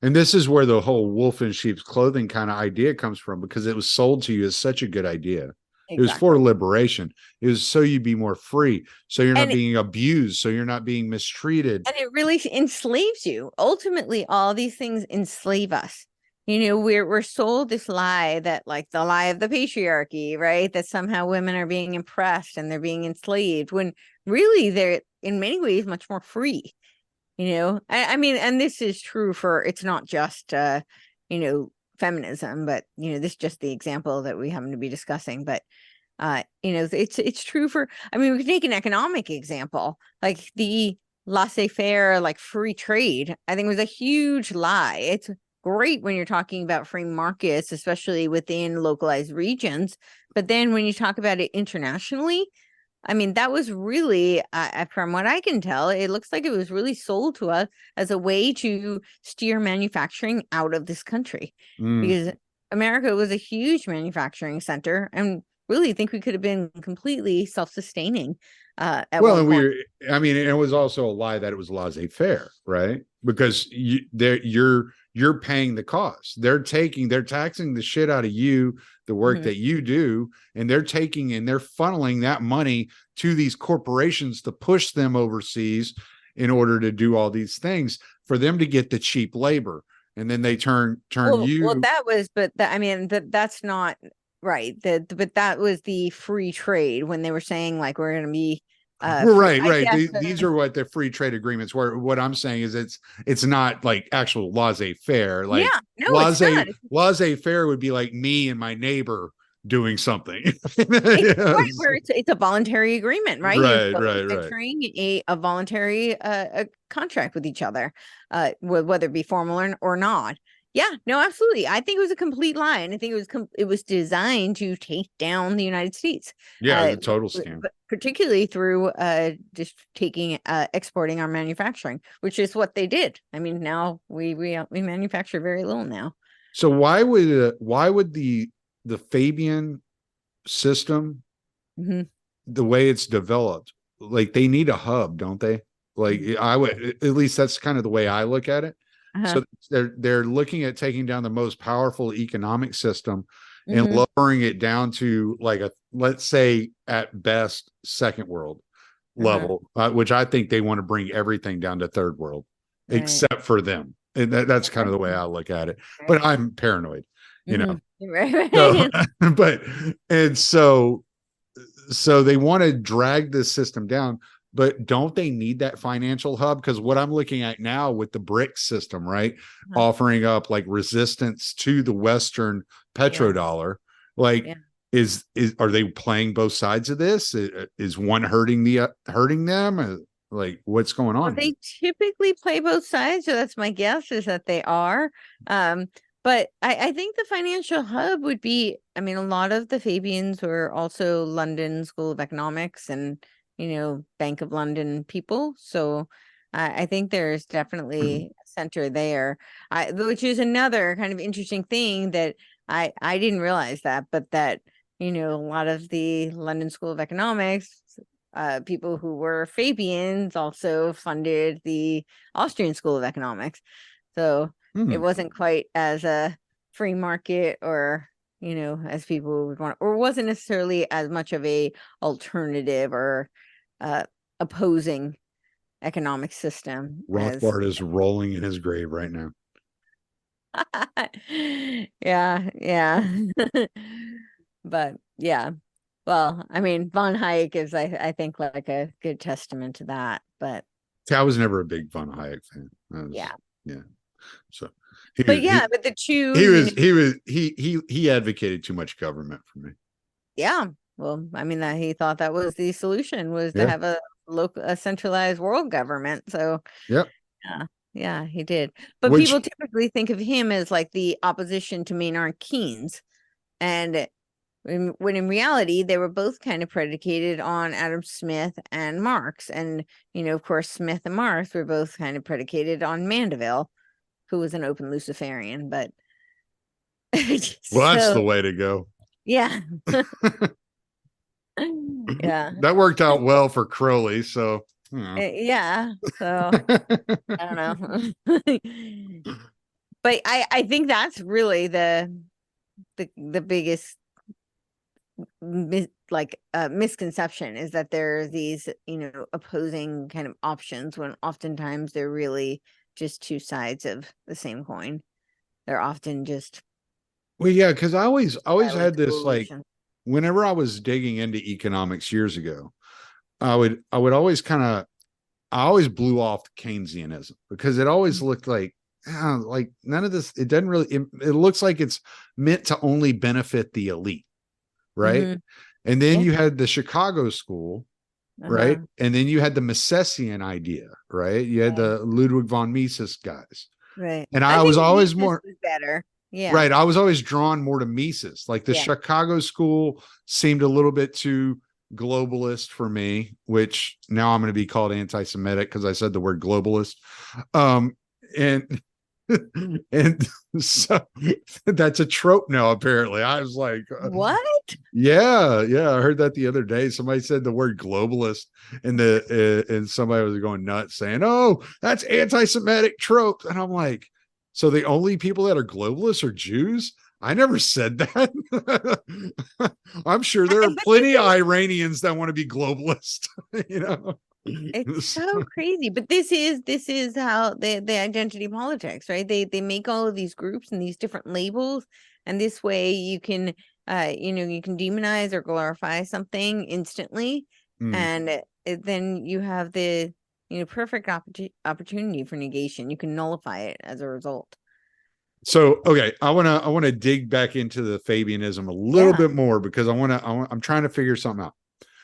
And this is where the whole wolf in sheep's clothing kind of idea comes from, because it was sold to you as such a good idea. It was for Exactly. liberation. It was so you'd be more free, so you're not And being abused, so you're not being mistreated. and it really enslaves you. Ultimately, all these things enslave us. We're sold this lie, that like the lie of the patriarchy, right? That somehow women are being oppressed and they're being enslaved, when really they're in many ways much more free. I mean, and this is true for, it's not just feminism, but this is just the example that we happen to be discussing. But it's true for, I mean, we could take an economic example, like the laissez-faire, like free trade. I think was a huge lie. It's great when you're talking about free markets, especially within localized regions, but then when you talk about it internationally, I mean, that was really, from what I can tell, it looks like it was really sold to us as a way to steer manufacturing out of this country, Mm, because America was a huge manufacturing center, and really think we could have been completely self-sustaining at Well, one and point. I mean, it was also a lie that it was laissez-faire, right? Because you're paying the cost. They're taxing the shit out of you, the work Mhm. that you do, and they're funneling that money to these corporations to push them overseas in order to do all these things for them to get the cheap labor. And then they turn Well, you. that was, but that, I mean, that's not right. But that was the free trade when they were saying like we're going to be Well, free. right, I right. guess These are what the free trade agreements were. What I'm saying is it's not like actual laissez-faire. Like yeah, no, it's not. laissez-faire would be like me and my neighbor doing something. It's right Yes. where it's a voluntary agreement, right? You're Right, both right, right. entering a voluntary a contract with each other, whether it be formal or not. Yeah, no, absolutely. I think it was a complete lie, and I think it was designed to take down the United States, Yeah, it's a total scam. but particularly through just exporting our manufacturing, which is what they did. I mean, now we manufacture very little now. So why would the Fabian system, Hmm. the way it's developed, like they need a hub, don't they? Like I would, at least that's kind of the way I look at it. Uh-huh. So they're looking at taking down the most powerful economic system and Hmm. lowering it down to like a, let's say at best second world Uh-huh. level, which I think they want to bring everything down to third world Right. except for them. And that's kind of the way I look at it. Right. But I'm paranoid, you know. Right. So, Right. but and so they want to drag this system down, but don't they need that financial hub? Because what I'm looking at now with the BRICS system, right, Uh-huh. offering up like resistance to the Western Yeah. petrodollar, like Yeah. is are they playing both sides of this? Is one hurting hurting them? Like what's going Well, on here? they typically play both sides, so that's my guess is that they are. Um, but I think the financial hub would be, I mean, a lot of the Fabians were also London School of Economics and, Bank of London people. So I think there's definitely a center there. Which is another kind of interesting thing that I didn't realize that, but that, a lot of the London School of Economics people who were Fabians also funded the Austrian School of Economics. So it Hmm. wasn't quite as a free market or, as people would want, or wasn't necessarily as much of a alternative or uh, opposing economic system as. Rothbard is rolling in his grave right now. Yeah, yeah. But yeah. Well, I mean, von Hayek is, I think, like a good testament to that. But See, I was never a big von Hayek fan. yeah, Yeah. So but yeah, but the two, he advocated too much government for me. yeah. Well, I mean, that he thought that was the solution was to Yeah. have a centralized world government. So Yep. yeah, yeah, he did. But people Which typically think of him as like the opposition to Maynard Keynes, and when in reality they were both kind of predicated on Adam Smith and Marx, and of course Smith and Marx were both kind of predicated on Mandeville, who was an open Luciferian. But well, that's the so way to go. yeah. Yeah. That worked out well for Crowley. So Yeah, so I don't know. But I think that's really the biggest misconception is that there are these opposing kind of options when oftentimes they're really just two sides of the same coin. They're often just well, yeah, because I always had violent this like coalition. whenever I was digging into economics years ago, I would always I always blew off Keynesianism because it always looked like none of this, it doesn't really, it looks like it's meant to only benefit the elite, right? Mm-hmm. And then Yeah. you had the Chicago school, right? Uh-huh. And then you had the Misesian idea, right? You had Right. the Ludwig von Mises guys. Right. And I I was think always Mises more, was better. Yeah. right. I was always drawn more to Mises. Like the Yeah. Chicago school seemed a little bit too globalist for me, which now I'm going to be called anti-Semitic because I said the word globalist. And And so that's a trope now, apparently. I was like, What? yeah, I heard that the other day. Somebody said the word globalist, and and somebody was going nuts saying, "Oh, that's anti-Semitic trope." And I'm like, so the only people that are globalists are Jews? I never said that. I'm sure there are But plenty of Iranians that want to be globalist, you know. it's so crazy. But this is how the identity politics, right? They make all of these groups and these different labels, and this way you can you can demonize or glorify something instantly, and then you have the perfect opportunity for negation. You can nullify it as a result. So, okay, I want to dig back into the Fabianism a little bit more, because I'm trying to figure something out.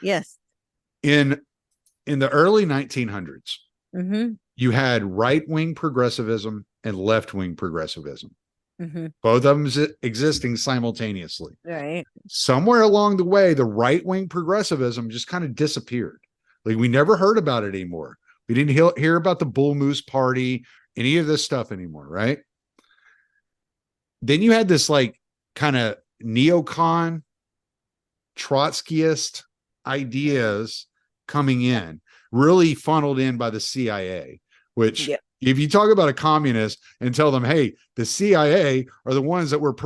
Yes. In the early 1900s, Mm-hmm. you had right-wing progressivism and left-wing progressivism. Mm-hmm. Both of them existing simultaneously. Right. Somewhere along the way, the right-wing progressivism just kind of disappeared. Like, we never heard about it anymore. We didn't hear about the Bull Moose Party, any of this stuff anymore, right? Then you had this like kind of neocon Trotskyist ideas coming in, really funneled in by the CIA, which if you talk about a communist and tell them, hey, the CIA are the ones that were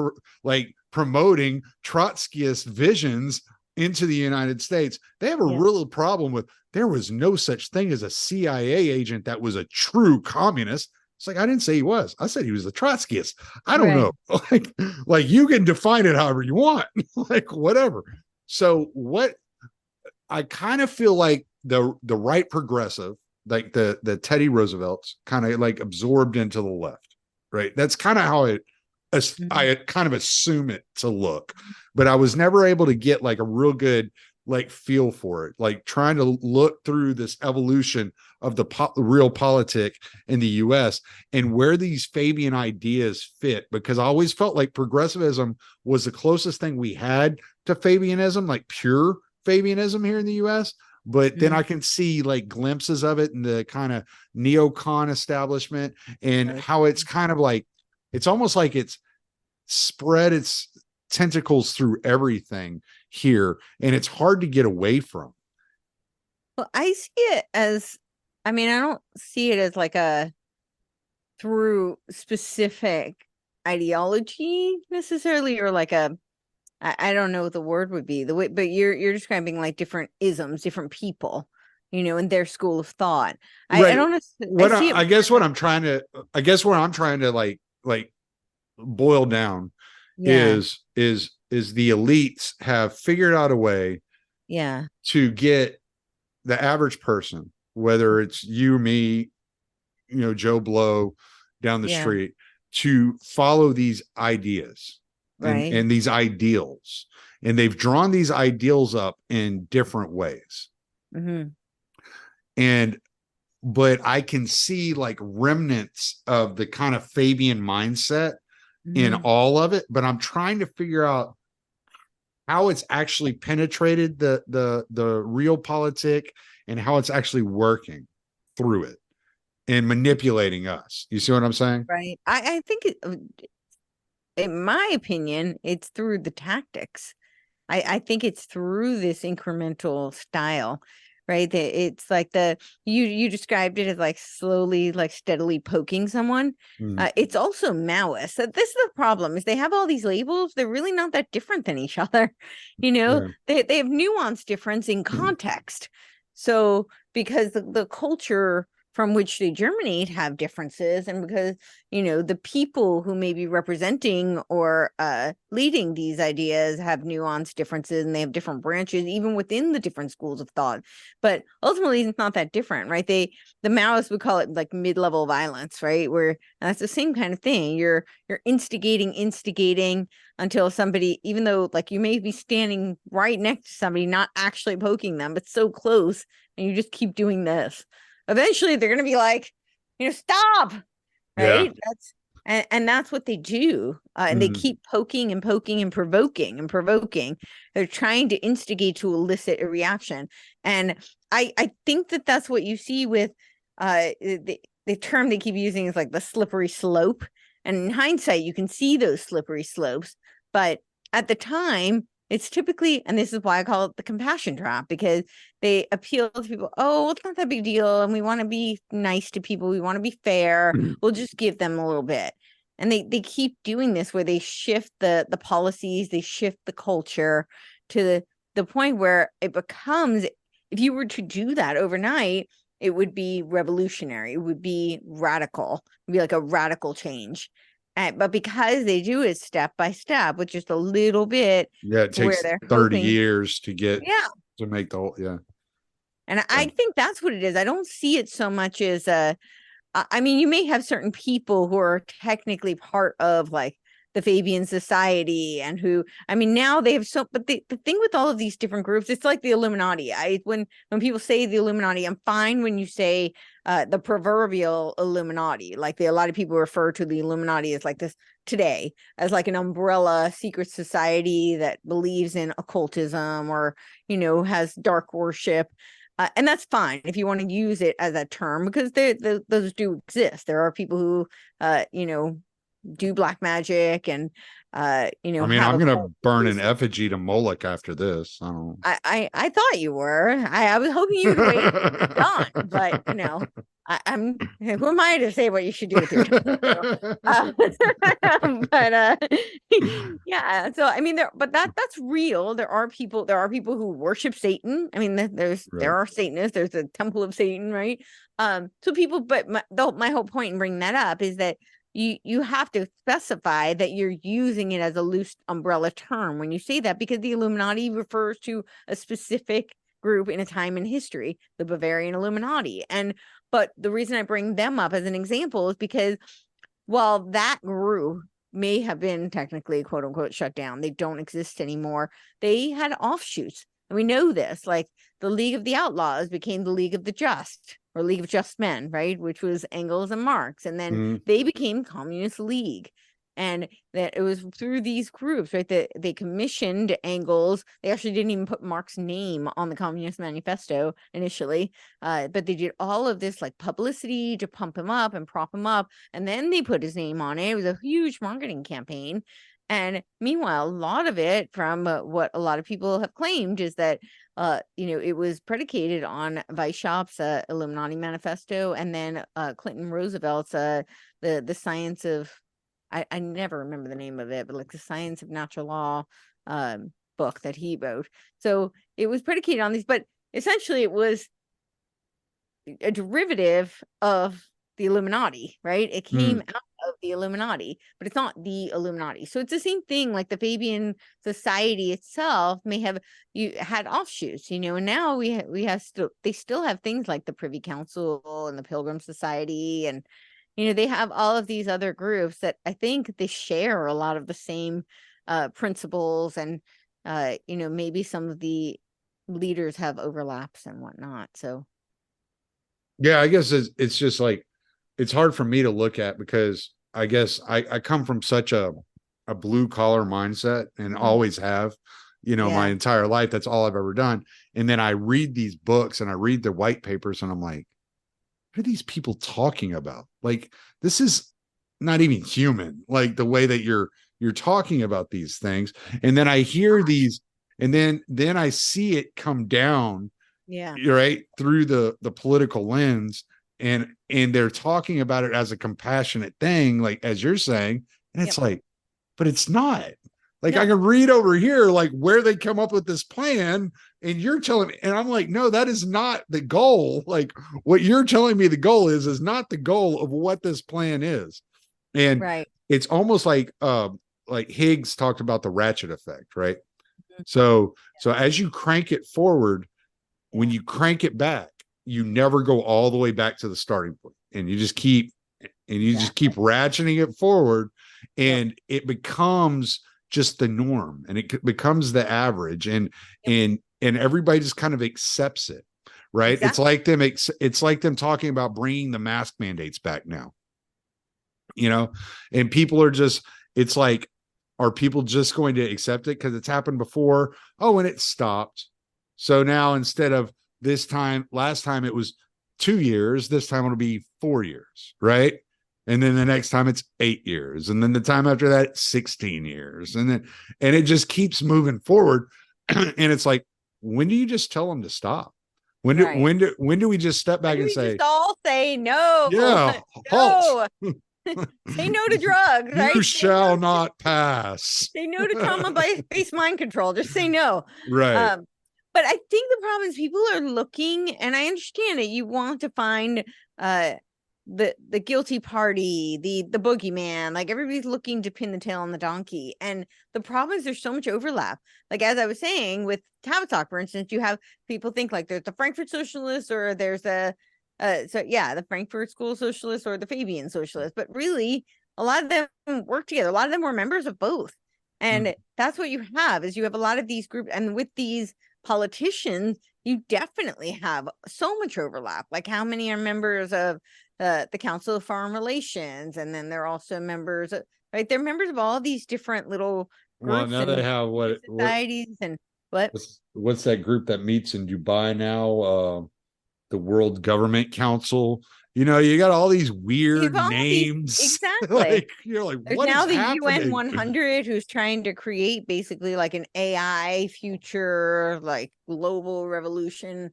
promoting Trotskyist visions into the United States, they have a real problem with, there was no such thing as a CIA agent that was a true communist. It's like, I didn't say he was. I said he was a Trotskyist. I don't know. Like you can define it however you want, like whatever. So what I kind of feel like the right progressive, like the Teddy Roosevelt's kind of like absorbed into the left, right? That's kind of how I kind of assume it to look, but I was never able to get like a real good like feel for it, like trying to look through this evolution of the real politic in the US and where these Fabian ideas fit, because I always felt like progressivism was the closest thing we had to Fabianism, like pure Fabianism here in the US. But then I can see like glimpses of it in the kind of neocon establishment and how it's kind of like, it's almost like it's spread its tentacles through everything here, and it's hard to get away from. Well, I see it as, I mean, I don't see it as like a through specific ideology necessarily, or like a, I don't know what the word would be, the way, but you're describing like different isms, different people, and their school of thought. I don't know. I guess what I'm trying to like boil down is the elites have figured out a way to get the average person, whether it's you, me, Joe Blow down the street, to follow these ideas and these ideals. And they've drawn these ideals up in different ways. But I can see like remnants of the kind of Fabian mindset in all of it, but I'm trying to figure out how it's actually penetrated the real politic and how it's actually working through it and manipulating us. You see what I'm saying? Right. I think in my opinion, it's through the tactics. I think it's through this incremental style, right? It's like you described it as like slowly, like steadily poking someone. It's also Maoist. So this is the problem, is they have all these labels. They're really not that different than each other. They have nuanced difference in context. So because the culture from which they germinate have differences, and because the people who may be representing or leading these ideas have nuanced differences, and they have different branches even within the different schools of thought. But ultimately it's not that different, right? The Maoists would call it like mid-level violence, right? Where that's the same kind of thing. You're instigating until somebody, even though like you may be standing right next to somebody, not actually poking them, but so close, and you just keep doing this. Eventually they're going to be like, stop, right? That's what they do. And they keep poking and poking and provoking. They're trying to instigate to elicit a reaction. And I think that that's what you see with the term they keep using is like the slippery slope. And in hindsight, you can see those slippery slopes. But at the time, it's typically, and this is why I call it the compassion trap, because they appeal to people. Oh, well, it's not that big deal. And we want to be nice to people. We want to be fair. We'll just give them a little bit. And they keep doing this where they shift the policies, they shift the culture to the point where it becomes, if you were to do that overnight, it would be revolutionary. It would be radical. It'd be like a radical change. But because they do it step by step with just a little bit, Yeah, it takes 30 hoping, years to get yeah, to make the whole, yeah. And I think that's what it is. I don't see it so much as I mean, you may have certain people who are technically part of like the Fabian Society and who, I mean, now they have but the thing with all of these different groups, it's like the Illuminati. When people say the Illuminati, I'm fine when you say the proverbial Illuminati. Like a lot of people refer to the Illuminati as like this today, as like an umbrella secret society that believes in occultism or, has dark worship. And that's fine if you want to use it as a term, because those do exist. There are people who, do black magic and, I mean, I'm going to burn an effigy to Moloch after this. I thought you were. I was hoping you'd wait on, but I'm who am I to say what you should do with your time? But yeah. So I mean, that's real. There are people who worship Satan. I mean, there are Satanists. There's a temple of Satan, right? So people, but my whole point in bringing that up is that you have to specify that you're using it as a loose umbrella term when you say that, because the Illuminati refers to a specific group in a time in history, the Bavarian Illuminati. But the reason I bring them up as an example is because while that group may have been technically quote unquote shut down, they don't exist anymore. They had offshoots. And we know this, like the League of the Outlaws became the League of the Just, or League of Just Men, right? Which was Engels and Marx. And then they became Communist League. And that it was through these groups, right? That they commissioned Engels. They actually didn't even put Marx's name on the Communist Manifesto initially. But they did all of this like publicity to pump him up and prop him up. And then they put his name on it. It was a huge marketing campaign. And meanwhile, a lot of it, from what a lot of people have claimed, is that it was predicated on Weishaupt's Illuminati Manifesto, and then Clinton Roosevelt's the science of, I never remember the name of it, but like the Science of Natural Law book that he wrote. So it was predicated on these, but essentially it was a derivative of the Illuminati, right? It came out of the Illuminati, but it's not the Illuminati. So it's the same thing. Like the Fabian Society itself may have had offshoots, and now they still have things like the Privy Council and the Pilgrim Society, and they have all of these other groups that I think they share a lot of the same principles, and maybe some of the leaders have overlaps and whatnot. So yeah, I guess it's just like, it's hard for me to look at, because I guess I come from such a blue collar mindset, and always have, my entire life. That's all I've ever done. And then I read these books and I read the white papers, and I'm like, what are these people talking about? Like, this is not even human, like the way that you're talking about these things. And then I hear these, and then I see it come down, right, through the political lens. And they're talking about it as a compassionate thing, like as you're saying, and it's like, but it's not. Like, I can read over here, like where they come up with this plan, and you're telling me, and I'm like, no, that is not the goal. Like, what you're telling me the goal is not the goal of what this plan is. And it's almost like Higgs talked about the ratchet effect, right? So as you crank it forward, when you crank it back, you never go all the way back to the starting point, and you just keep ratcheting it forward, and it becomes just the norm, and it becomes the average, and everybody just kind of accepts it, right? Exactly. It's like them talking about bringing the mask mandates back now, and people are just, it's like, are people just going to accept it because it's happened before? Oh, and it stopped. So now, instead of last time it was 2 years. This time it'll be 4 years, right? And then the next time it's 8 years. And then the time after that, 16 years. And it just keeps moving forward. And it's like, when do you just tell them to stop? When do we just step back When do and we say, just all say no? yeah, No. halt. Say no to drugs, right? You shall not pass. Say no to trauma-based mind control. Just say no. Right. But I think the problem is people are looking, and I understand it. You want to find the guilty party, the boogeyman. Like, everybody's looking to pin the tail on the donkey. And the problem is there's so much overlap. Like, as I was saying with Tavistock, for instance, you have people think like there's the Frankfurt Socialists, or there's the Frankfurt School Socialists, or the Fabian Socialists. But really, a lot of them work together. A lot of them were members of both. And that's what you have, is you have a lot of these groups. And with these politicians, you definitely have so much overlap. Like, how many are members of the Council of Foreign Relations? And then they're also members of, right? They're members of all these different little groups. Well, now they have societies and what's that group that meets in Dubai now? The World Government Council. You know, you got all these weird names. Exactly. Like, you're like, there's what now is the happening? UN 100, who's trying to create basically like an AI future, like global revolution.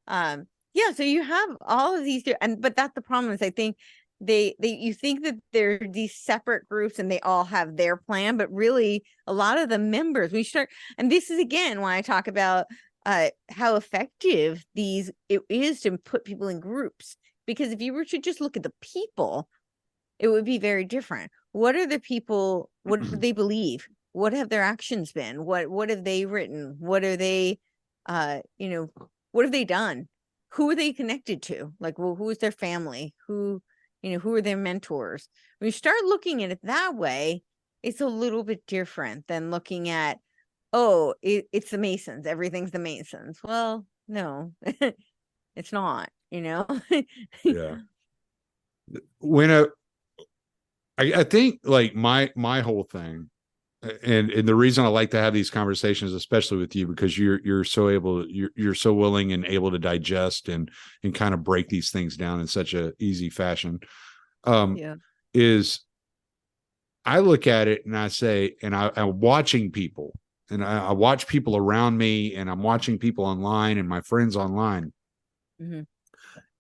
Yeah, so you have all of these, but that's the problem, is I think you think that they're these separate groups and they all have their plan, but really a lot of the members, and this is again why I talk about how effective it is to put people in groups. Because if you were to just look at the people, it would be very different. What are the people? What do they believe? What have their actions been? What have they written? What are they, what have they done? Who are they connected to? Like, well, who is their family? Who are their mentors? When you start looking at it that way, it's a little bit different than looking at, it's the Masons. Everything's the Masons. Well, no, it's not. Yeah. I think like my whole thing, and the reason I like to have these conversations, especially with you, because you're so willing and able to digest and kind of break these things down in such a easy fashion. Is I look at it and I say, and I'm watching people, and I watch people around me, and I'm watching people online and my friends online. Mm-hmm.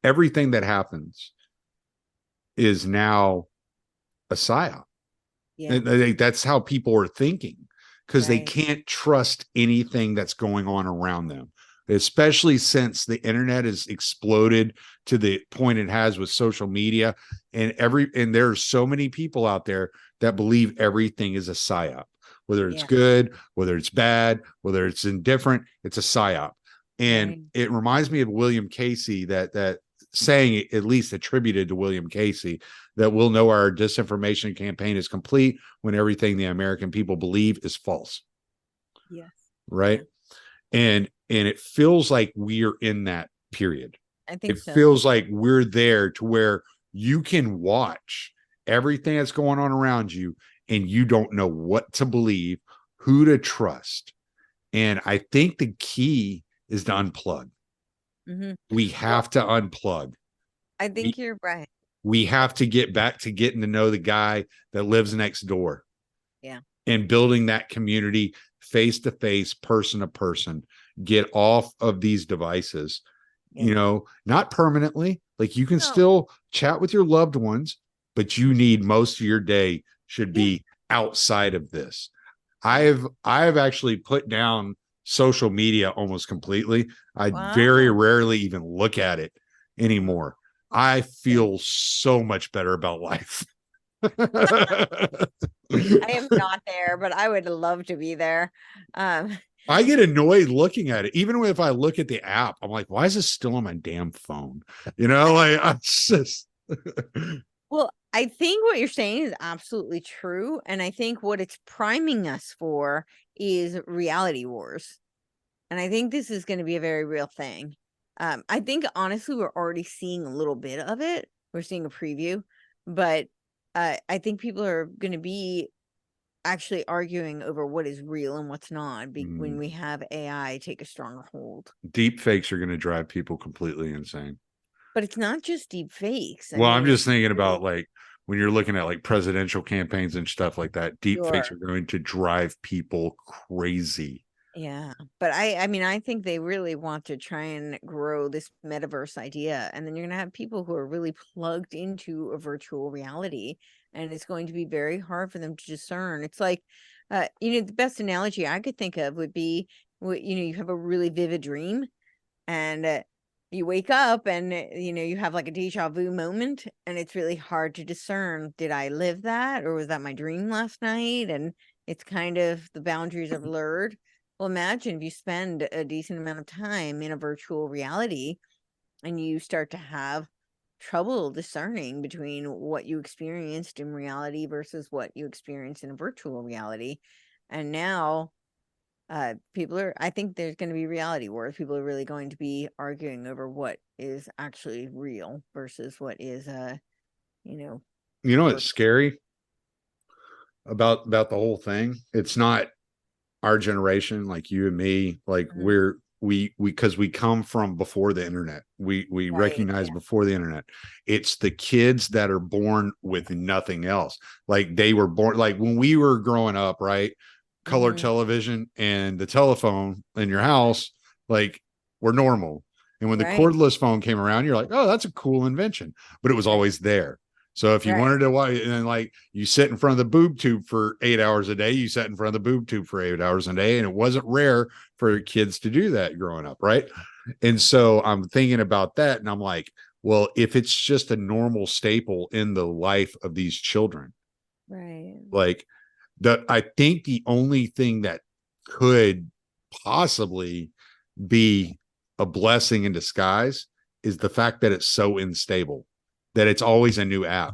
Everything that happens is now a psyop. Yeah. And I think that's how people are thinking, because they can't trust anything that's going on around them, especially since the internet has exploded to the point it has with social media. And there's so many people out there that believe everything is a psyop, whether it's good, whether it's bad, whether it's indifferent, it's a psyop. And it reminds me of William Casey, that saying, at least attributed to William Casey, that we'll know our disinformation campaign is complete when everything the American people believe is false. Yes. Right. And it feels like we're in that period. I think it feels like we're there, to where you can watch everything that's going on around you and you don't know what to believe, who to trust. And I think the key is to unplug. Mm-hmm. We have to unplug. I think you're right. We have to get back to getting to know the guy that lives next door. Yeah. And building that community face to face, person to person. Get off of these devices, not permanently. Like, you can still chat with your loved ones, but you need most of your day should be outside of this. I have actually put down social media almost completely. I very rarely even look at it anymore. I feel so much better about life. I am not there, but I would love to be there. I get annoyed looking at it. Even if I look at the app, I'm like, why is this still on my damn phone? Like, I just Well, I think what you're saying is absolutely true. And I think what it's priming us for is reality wars. And I think this is going to be a very real thing. I think, honestly, we're already seeing a little bit of it. We're seeing a preview. But I think people are going to be actually arguing over what is real and what's not when we have AI take a stronger hold. Deep fakes are going to drive people completely insane. But it's not just deep fakes. I Well, I'm mean, just thinking about like when you're looking at like presidential campaigns and stuff like that, deep fakes sure. are going to drive people crazy. Yeah, but I mean, I think they really want to try and grow this metaverse idea, and then you're gonna have people who are really plugged into a virtual reality, and it's going to be very hard for them to discern. It's like, the best analogy I could think of would be, you have a really vivid dream, and you wake up, and you have like a deja vu moment, and it's really hard to discern, did I live that, or was that my dream last night? And it's kind of, the boundaries are blurred. Well, imagine if you spend a decent amount of time in a virtual reality and you start to have trouble discerning between what you experienced in reality versus what you experienced in a virtual reality. And now I think there's going to be reality wars. People are really going to be arguing over what is actually real versus what is You know what's scary about the whole thing? It's not our generation, like you and me, like we because we come from before the internet. We right, recognize before the internet. It's the kids that are born with nothing else. Like they were born, like when we were growing up, right? Color television and the telephone in your house, like, were normal. And when the right, cordless phone came around, you're like, oh, that's a cool invention. But it was always there. So if you right, wanted to watch, and then like you sit in front of the boob tube for 8 hours a day, you sat in front of the boob tube for 8 hours a day. And it wasn't rare for kids to do that growing up, right? And so I'm thinking about that, and I'm like, well, if it's just a normal staple in the life of these children, right. like I think the only thing that could possibly be a blessing in disguise is the fact that it's so unstable, that it's always a new app.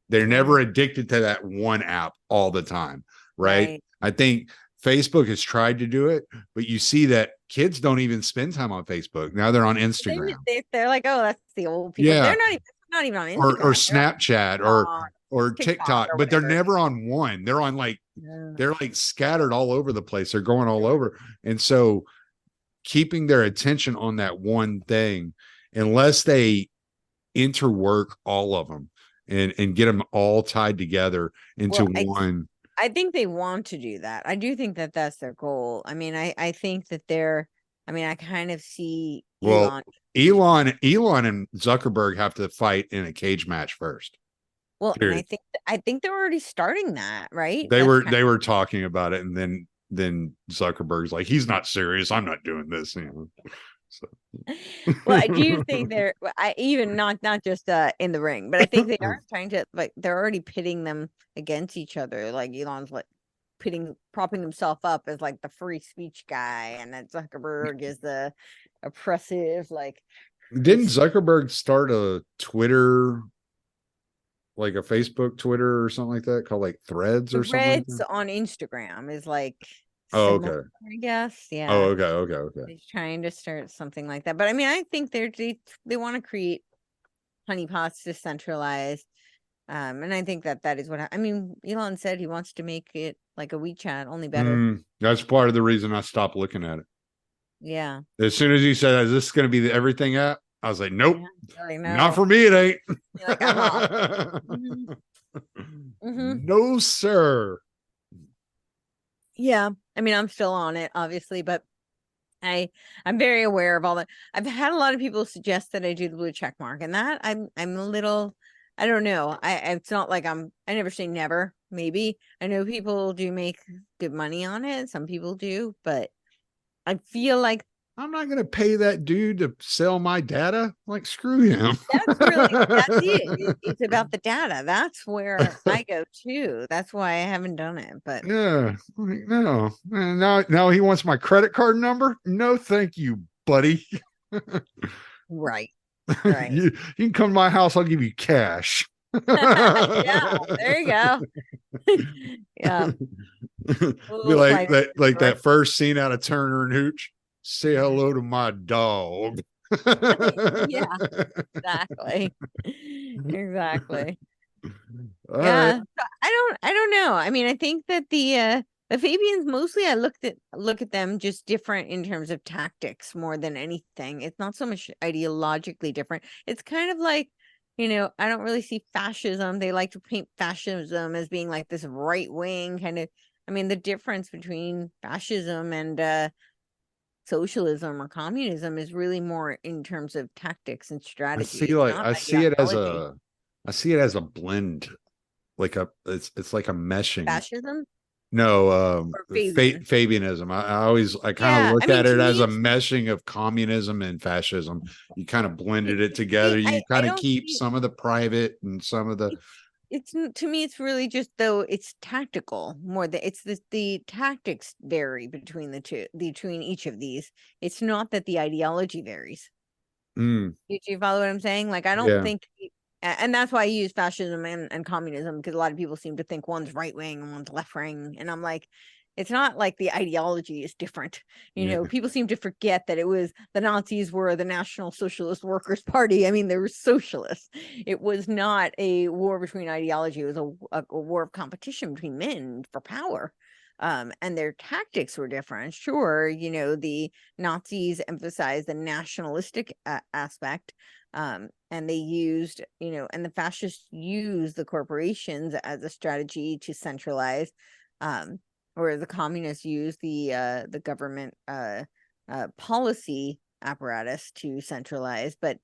They're never addicted to that one app all the time, right? I think Facebook has tried to do it, but you see that kids don't even spend time on Facebook. Now they're on Instagram. They're like, oh, that's the old people. Yeah. They're not even on Or Instagram. Snapchat or TikTok, or but they're whatever. never on one. They're on like Yeah. they're like scattered all over the place. They're going all over. And so keeping their attention on that one thing, unless they interwork all of them and get them all tied together into one. I think they want to do that. I do think that that's their goal. I mean, I think that I kind of see Well, Elon Elon and Zuckerberg have to fight in a cage match first. Well, Period. and I think they're already starting that, right? They were talking about it, and then Zuckerberg's like, he's not serious. I'm not doing this. So. Well, I do think they're even not just in the ring, but I think they are trying to, like, they're already pitting them against each other. Like Elon's like propping himself up as like the free speech guy, and then Zuckerberg is the oppressive. Like, didn't Zuckerberg start a Twitter, like a Facebook Twitter or something like that, called like Threads or something like that? on Instagram is like, oh, similar, okay, I guess. Yeah. Oh, okay. He's trying to start something like that. But I mean, I think they want to create honeypots decentralized. And I think that is what I mean, Elon said he wants to make it like a WeChat, only better. That's part of the reason I stopped looking at it. Yeah. As soon as he said, is this going to be the everything app? I was like, nope, no. Not for me, it ain't. Like, No, sir. Yeah. I mean, I'm still on it, obviously, but I'm very aware of all that. I've had a lot of people suggest that I do the blue check mark, and that I'm a little, I don't know. It's not like I never say never. Maybe I know people do make good money on it. Some people do, but I feel like I'm not going to pay that dude to sell my data. Like, screw him. That's it. It's about the data. That's where I go to. That's why I haven't done it. But yeah, no. Now he wants my credit card number. No, thank you, buddy. Right. You can come to my house. I'll give you cash. Yeah, there you go. Yeah. Be like that first scene out of Turner and Hooch. Say hello to my dog. Yeah, exactly. Exactly. All Yeah. right. So I don't know. I mean, I think that The Fabians, mostly I look at them just different in terms of tactics more than anything. It's not so much ideologically different. It's kind of like, I don't really see fascism. They like to paint fascism as being like this right wing kind of. I mean, the difference between fascism and socialism or communism is really more in terms of tactics and strategy. It's not I see it as ideology. a blend, like it's like a meshing. Fascism No, or Fabian. Fabianism. I kind of Yeah, look I mean, at to it as me, a it's meshing of communism and fascism. You kind of blended it to me, together. You I kind of don't keep see some of the private and some of the. to me it's really just, though, it's tactical more than it's the tactics vary between the two, between each of these. It's not that the ideology varies. Mm, Do you follow what I'm saying? Like, I don't yeah. think, and that's why I use fascism and communism, because a lot of people seem to think one's right wing and one's left wing, and I'm like, it's not like the ideology is different. Yeah. People seem to forget that it was the Nazis were the National Socialist Workers Party. I mean, they were socialists. It was not a war between ideology. It was a war of competition between men for power. And their tactics were different. Sure, the Nazis emphasized the nationalistic aspect, and they used, and the fascists used the corporations as a strategy to centralize, or the communists used the government policy apparatus to centralize. But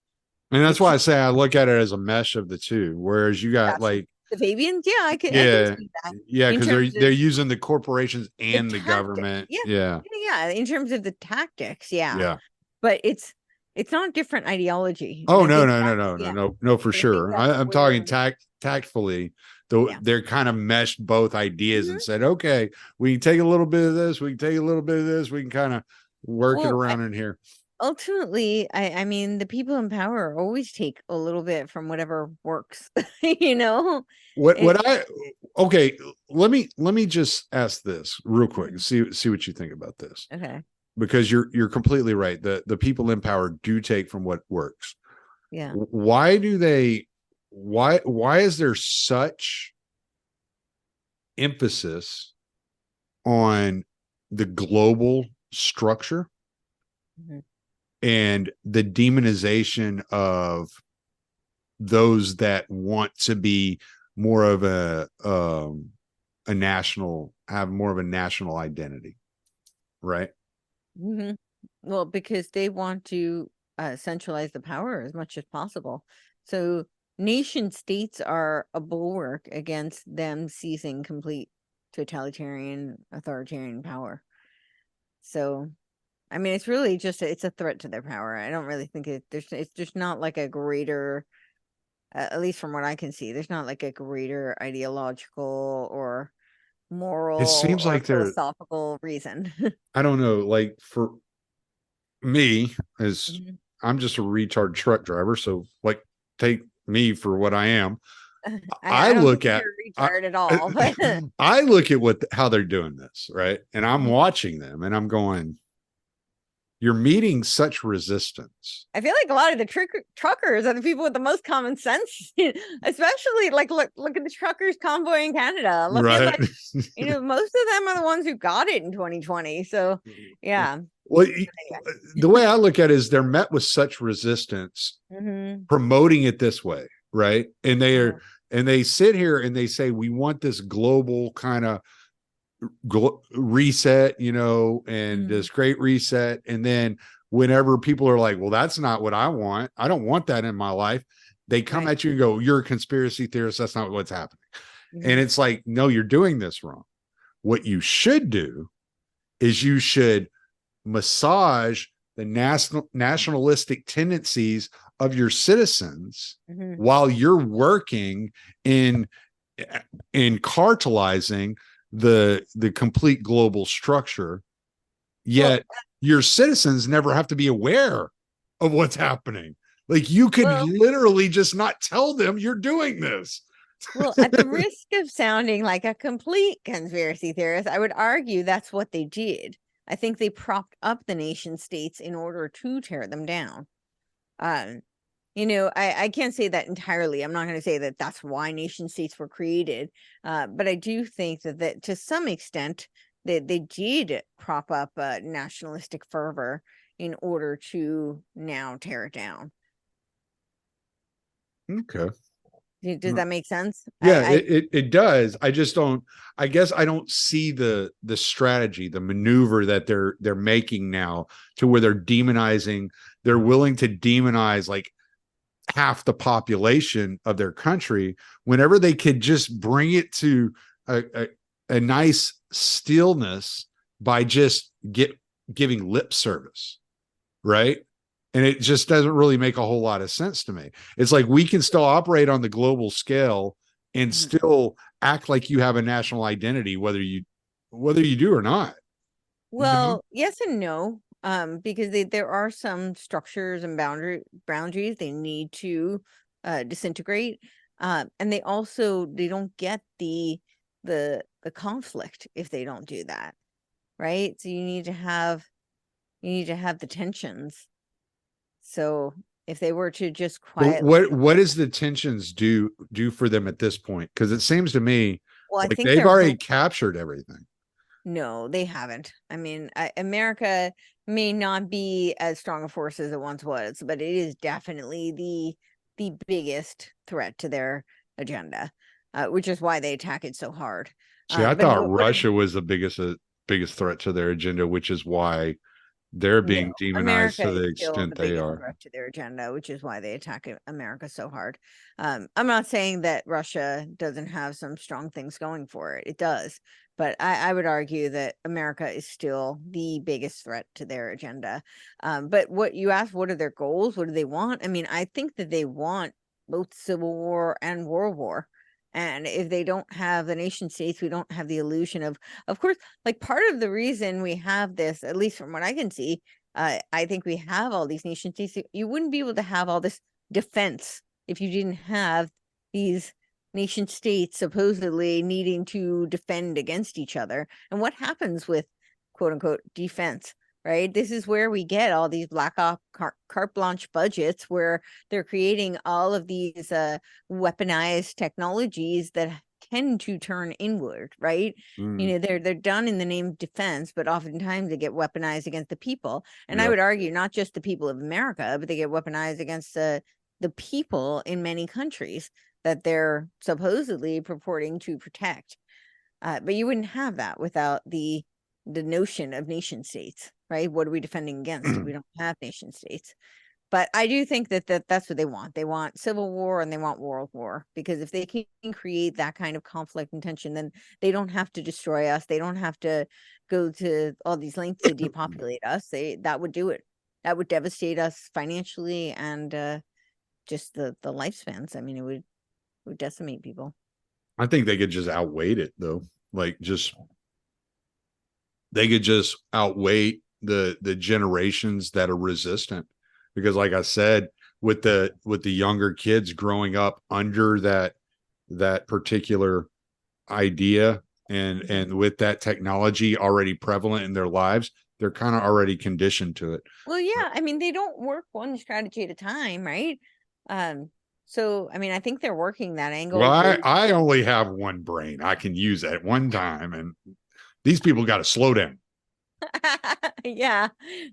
And that's it's why I say I look at it as a mesh of the two. Whereas you got fascist. like, The Fabians, yeah, I can yeah, see that yeah, in because terms they're of using the corporations the and the tactics. government. Yeah, Yeah, yeah, in terms of the tactics, yeah. yeah. But it's not different ideology. And Oh, I no, think no, no, that's, no, no, yeah, no, no, for and I think sure. that's I'm talking where, tactfully, though yeah. they're kind of meshed both ideas Mhm. and said, okay, we can take a little bit of this, we can take a little bit of this, we can kind of work it Well, around in here. ultimately, I mean, the people in power always take a little bit from whatever works, you know? It, What I okay, let me just ask this real quick and see what you think about this. okay. Because you're completely right. The people in power do take from what works. Yeah. Why do they why is there such emphasis on the global structure Mhm. and the demonization of those that want to be more of a national, have more of a national identity, right? Mhm. Well, because they want to centralize the power as much as possible. So nation states are a bulwark against them seizing complete totalitarian authoritarian power. So, I mean, it's really just it's a threat to their power. I don't really think it's just not like a greater, at least from what I can see, there's not like a greater ideological or It moral seems or like they're, philosophical reason. I don't know, like for me, as Mhm. I'm just a retard truck driver, so like take me for what I am. I I don't look think at you're a retard at all, but I look at how they're doing this, right? And I'm Mhm. watching them and I'm going, you're meeting such resistance. I feel like a lot of the truckers are the people with the most common sense, especially like look at the truckers convoy in Canada. Look at, Right. like, most of them are the ones who got it in 2020. So yeah. Well, Anyway. the way I look at it is they're met with such resistance Hmm. promoting it this way, right? And Yeah. they sit here and they say we want this global kind of reset, and Mm. this great reset. And then whenever people are like, well, that's not what I want, I don't want that in my life, they come Right. at you and go, you're a conspiracy theorist. That's not what's happening. And Hmm. it's like, no, you're doing this wrong. What you should do is you should massage the nationalistic tendencies of your citizens Hmm. while you're working in cartelizing the complete global structure, Well, yet your citizens never have to be aware of what's happening. Like you could well, literally just not tell them you're doing this. well, at the risk of sounding like a complete conspiracy theorist, I would argue that's what they did. I think they propped up the nation states in order to tear them down. Um, I can't say that entirely. I'm not going to say that that's why nation states were created. But I do think that to some extent, they did prop up nationalistic fervor in order to now tear it down. Okay. Does that make sense? Yeah, it does. I just don't. I guess I don't see the strategy, the maneuver that they're making now, to where they're demonizing. They're willing to demonize like half the population of their country, whenever they could just bring it to a nice stillness by just giving lip service, right? And it just doesn't really make a whole lot of sense to me. It's like we can still operate on the global scale and still act like you have a national identity, whether you do or not. Well, yes and no, because there are some structures and boundaries they need to disintegrate, and they don't get the conflict if they don't do that, right? So you need to have the tensions. So if they were to just But quietly, what is the tensions do for them at this point? Because it seems to me well, I like think they've they're already captured everything. No, they haven't. I mean, America may not be as strong a force as it once was, but it is definitely the biggest threat to their agenda, which is why they attack it so hard. See, I But thought Russia was the biggest threat to their agenda, which is why they're no, being demonized America to is the still extent the they biggest are. threat to their agenda, which is why they attack America so hard. I'm not saying that Russia doesn't have some strong things going for it. It does. But I would argue that America is still the biggest threat to their agenda. But what you asked, what are their goals? What do they want? I mean, I think that they want both civil war and world war. And if they don't have the nation states, we don't have the illusion of course, like part of the reason we have this, at least from what I can see, I think we have all these nation states. You wouldn't be able to have all this defense if you didn't have these nation states supposedly needing to defend against each other. And what happens with quote unquote defense, right? This is where we get all these black op carte blanche budgets where they're creating all of these weaponized technologies that tend to turn inward, right? You know, they're done in the name of defense, but oftentimes they get weaponized against the people. And I would argue not just the people of America, but they get weaponized against the people in many countries that they're supposedly purporting to protect. But you wouldn't have that without the notion of nation states, right? What are we defending against if we don't have nation states? But I do think that that's what they want. They want civil war and they want world war, because if they can create that kind of conflict and tension, then they don't have to destroy us. They don't have to go to all these lengths to depopulate us. That would do it. That would devastate us financially and just the lifespans. I mean, it would decimate people. I think they could just outweight it though. Like just they could just outweigh the generations that are resistant. Because like I said, with the younger kids growing up under that particular idea and with that technology already prevalent in their lives, they're kind of already conditioned to it. Well, yeah, I mean, they don't work one strategy at a time, right? So I mean, I think they're working that angle. Well, I only have one brain. I can use at one time, and these people got to slow down. Yeah.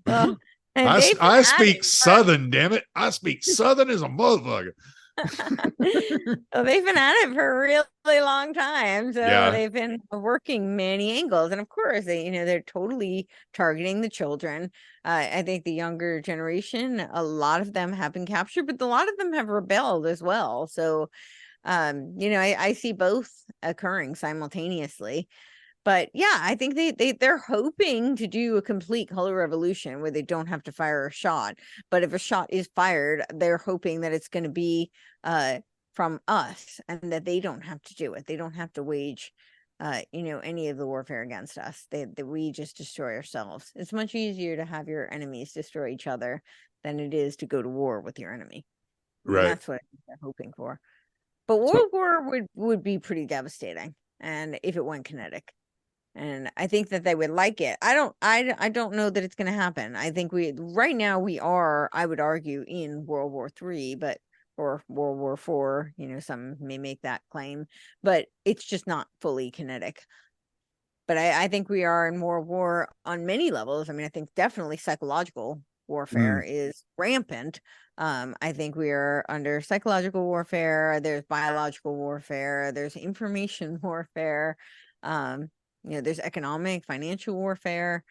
Well, and they've been I at speak it Southern, damn it. I speak Southern as a motherfucker. well, they've been at it for a really long time. So Yeah. they've been working many angles. And of course, they're totally targeting the children. I think the younger generation, a lot of them have been captured, but a lot of them have rebelled as well. So, I see both occurring simultaneously. But yeah, I think they're hoping to do a complete color revolution where they don't have to fire a shot. But if a shot is fired, they're hoping that it's going to be from us and that they don't have to do it. They don't have to wage any of the warfare against us. That we just destroy ourselves. It's much easier to have your enemies destroy each other than it is to go to war with your enemy. Right. And that's what they're hoping for. But world war would be pretty devastating, and if it went kinetic. And I think that they would like it. I don't know that it's going to happen. I think right now we are, I would argue, in World War III, or World War IV, some may make that claim, but it's just not fully kinetic. but I think we are in more war on many levels. I mean, I think definitely psychological warfare is rampant. I think we are under psychological warfare. There's biological warfare. There's information warfare. There's economic, financial warfare.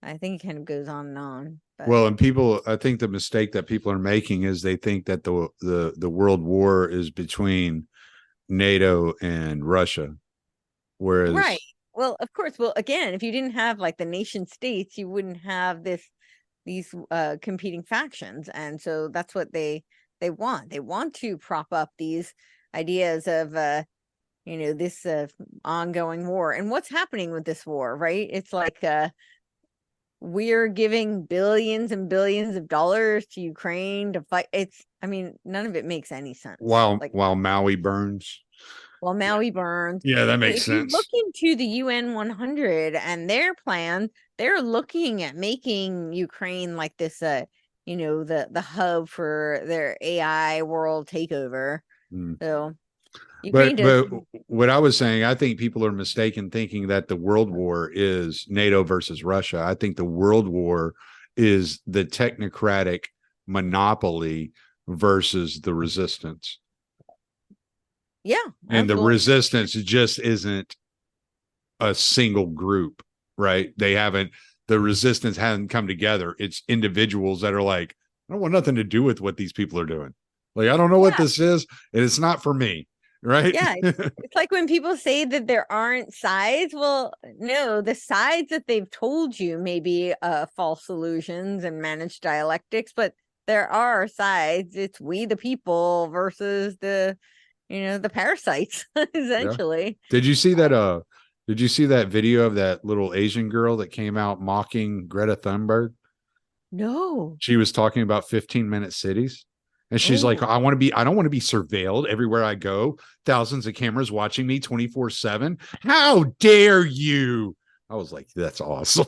I think it kind of goes on and on. But. Well, and I think the mistake that people are making is they think that the world war is between NATO and Russia, whereas right. Well, of course. Well, again, if you didn't have like the nation states, you wouldn't have these competing factions, and so that's what they want. They want to prop up these ideas of this ongoing war. And what's happening with this war, right? It's like we're giving billions and billions of dollars to Ukraine to fight. None of it makes any sense. While Maui burns. While Maui burns. Yeah, that makes sense. If you look into the UN 100 and their plan, they're looking at making Ukraine like this, the hub for their AI world takeover. So, but what I was saying, I think people are mistaken thinking that the world war is NATO versus Russia. I think the world war is the technocratic monopoly versus the resistance. Yeah. And the resistance just isn't a single group, right? The resistance hasn't come together. It's individuals that are like, I don't want nothing to do with what these people are doing. Like, I don't know what this is, and it's not for me. Right. Yeah. It's like when people say that there aren't sides. Well, no, the sides that they've told you may be false illusions and managed dialectics, but there are sides. It's we the people versus the parasites, essentially. Yeah. Did you see that video of that little Asian girl that came out mocking Greta Thunberg? No. She was talking about 15-minute cities. And she's like, I don't want to be surveilled everywhere I go. Thousands of cameras watching me 24/7. How dare you? I was like, that's awesome.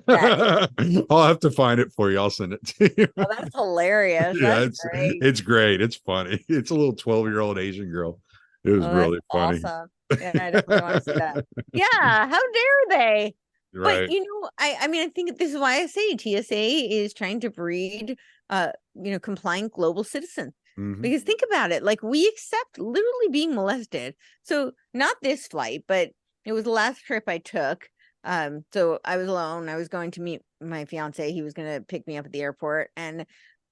I'll have to find it for you. I'll send it to you. Oh, that's hilarious. Yeah, that's great. It's great. It's funny. It's a little 12-year-old Asian girl. It was really funny. Awesome. Yeah, I definitely want to see that. Yeah, how dare they? Right. But I think this is why I say TSA is trying to breed compliant global citizens. Because think about it, like we accept literally being molested. So not this flight, but it was the last trip I took. So I was alone. I was going to meet my fiance. He was going to pick me up at the airport, and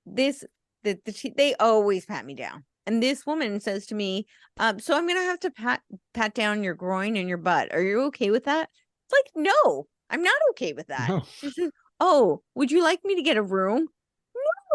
they always pat me down. And this woman says to me, so I'm going to have to pat down your groin and your butt. Are you okay with that? It's like, no, I'm not okay with that. No. She says, oh, would you like me to get a room?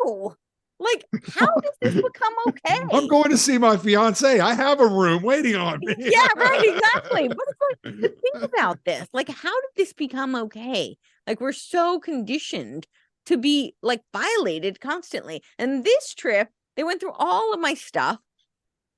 No. Like, how does this become okay? I'm going to see my fiance. I have a room waiting on me. Yeah, right, exactly. But it's like, think about this. Like, how did this become okay? Like, we're so conditioned to be like violated constantly. And this trip, they went through all of my stuff.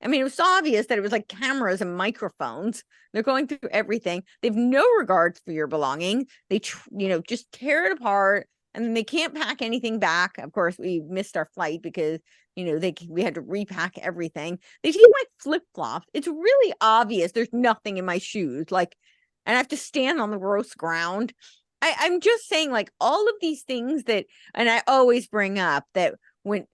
I mean, it was obvious that it was like cameras and microphones. They're going through everything. They have no regards for your belongings. They, just tear it apart. And then they can't pack anything back. Of course, we missed our flight because, we had to repack everything. They take my flip-flops. It's really obvious there's nothing in my shoes. Like, and I have to stand on the gross ground. I'm just saying, like, all of these things that, and I always bring up that when,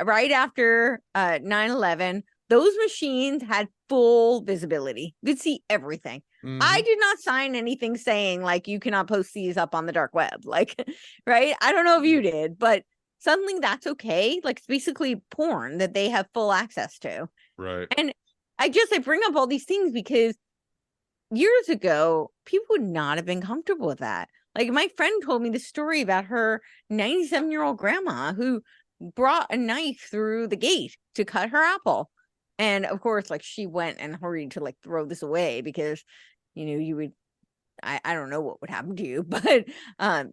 right after 9/11, those machines had full visibility. You could see everything. I did not sign anything saying like you cannot post these up on the dark web. Like, right? I don't know if you did, but suddenly that's okay. Like, it's basically porn that they have full access to. Right. And I bring up all these things because years ago, people would not have been comfortable with that. Like, my friend told me the story about her 97-year-old grandma who brought a knife through the gate to cut her apple. And of course, like, she went and hurried to like throw this away because, you would, I don't know what would happen to you, but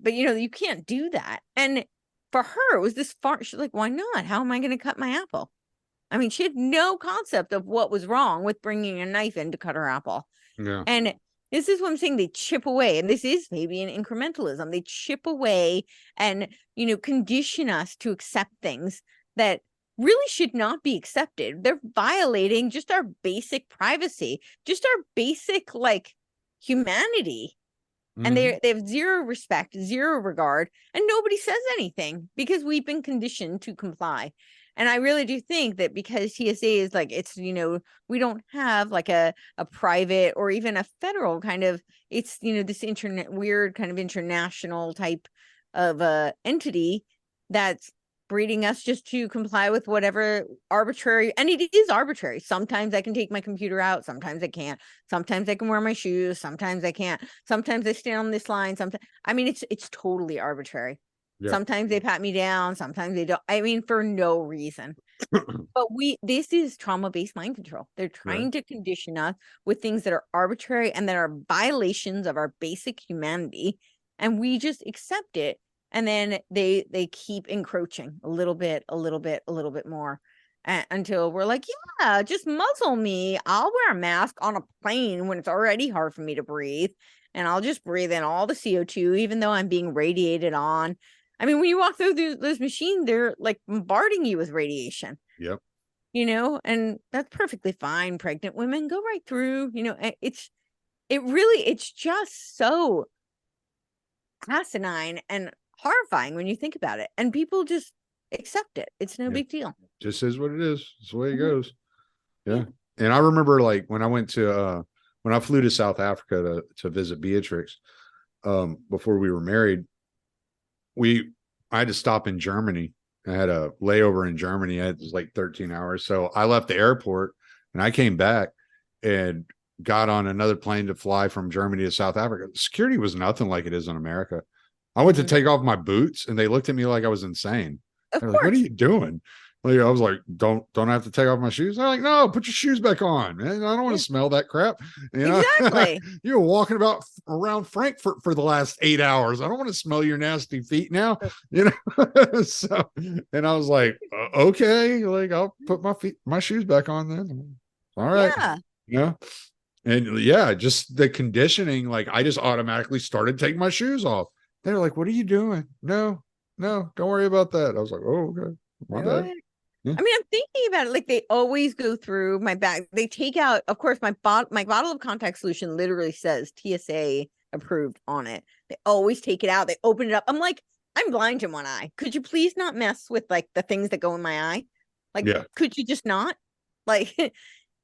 you can't do that. And for her, it was this far. She's like, why not? How am I going to cut my apple? I mean, she had no concept of what was wrong with bringing a knife in to cut her apple. Yeah. And this is what I'm saying. They chip away, and this is maybe an incrementalism. They chip away and, condition us to accept things that really should not be accepted. They're violating just our basic privacy, just our basic, like, humanity. And they have zero respect, zero regard, and nobody says anything because we've been conditioned to comply. And I really do think that because TSA is like, it's, you know, we don't have like a private or even a federal kind of, it's, you know, this weird kind of international type of entity that's breeding us just to comply with whatever arbitrary, and it is arbitrary. Sometimes I can take my computer out, sometimes I can't. Sometimes I can wear my shoes, sometimes I can't. Sometimes I stand on this line, sometimes, I mean, it's totally arbitrary. Yeah. Sometimes they pat me down, sometimes they don't. I mean, for no reason. But this is trauma-based mind control. They're trying to condition us with things that are arbitrary and that are violations of our basic humanity, and we just accept it. And then they keep encroaching a little bit more until we're like, yeah, just muzzle me. I'll wear a mask on a plane when it's already hard for me to breathe. And I'll just breathe in all the CO2, even though I'm being radiated on. I mean, when you walk through those machines, they're like bombarding you with radiation. Yep. You know, and that's perfectly fine. Pregnant women go right through, you know, it's just so asinine and horrifying when you think about it, and people just accept it. It's no big deal. Just is what it is. It's the way it goes. Yeah. And I remember like when I went to when I flew to South Africa to visit Beatrix before we were married, I had to stop in Germany. I had a layover in Germany. It was like 13 hours. So I left the airport and I came back and got on another plane to fly from Germany to South Africa. Security was nothing like it is in America. I went to take off my boots and they looked at me like I was insane. They're like, what are you doing? Like, I was like, don't I have to take off my shoes? They're like, no, put your shoes back on, man. I don't want to smell that crap. You know? Exactly. You're walking around Frankfurt for the last 8 hours. I don't want to smell your nasty feet now. You know? So, and I was like, okay, like I'll put my shoes back on then. All right. Yeah. Yeah. And yeah, just the conditioning, like I just automatically started taking my shoes off. They're like, what are you doing? No, don't worry about that. I was like, oh, okay. My bad. Yeah. I mean, I'm thinking about it. Like they always go through my bag. They take out, of course, my bottle of contact solution literally says TSA approved on it. They always take it out. They open it up. I'm like, I'm blind in one eye. Could you please not mess with like the things that go in my eye? Like, could you just not? Like,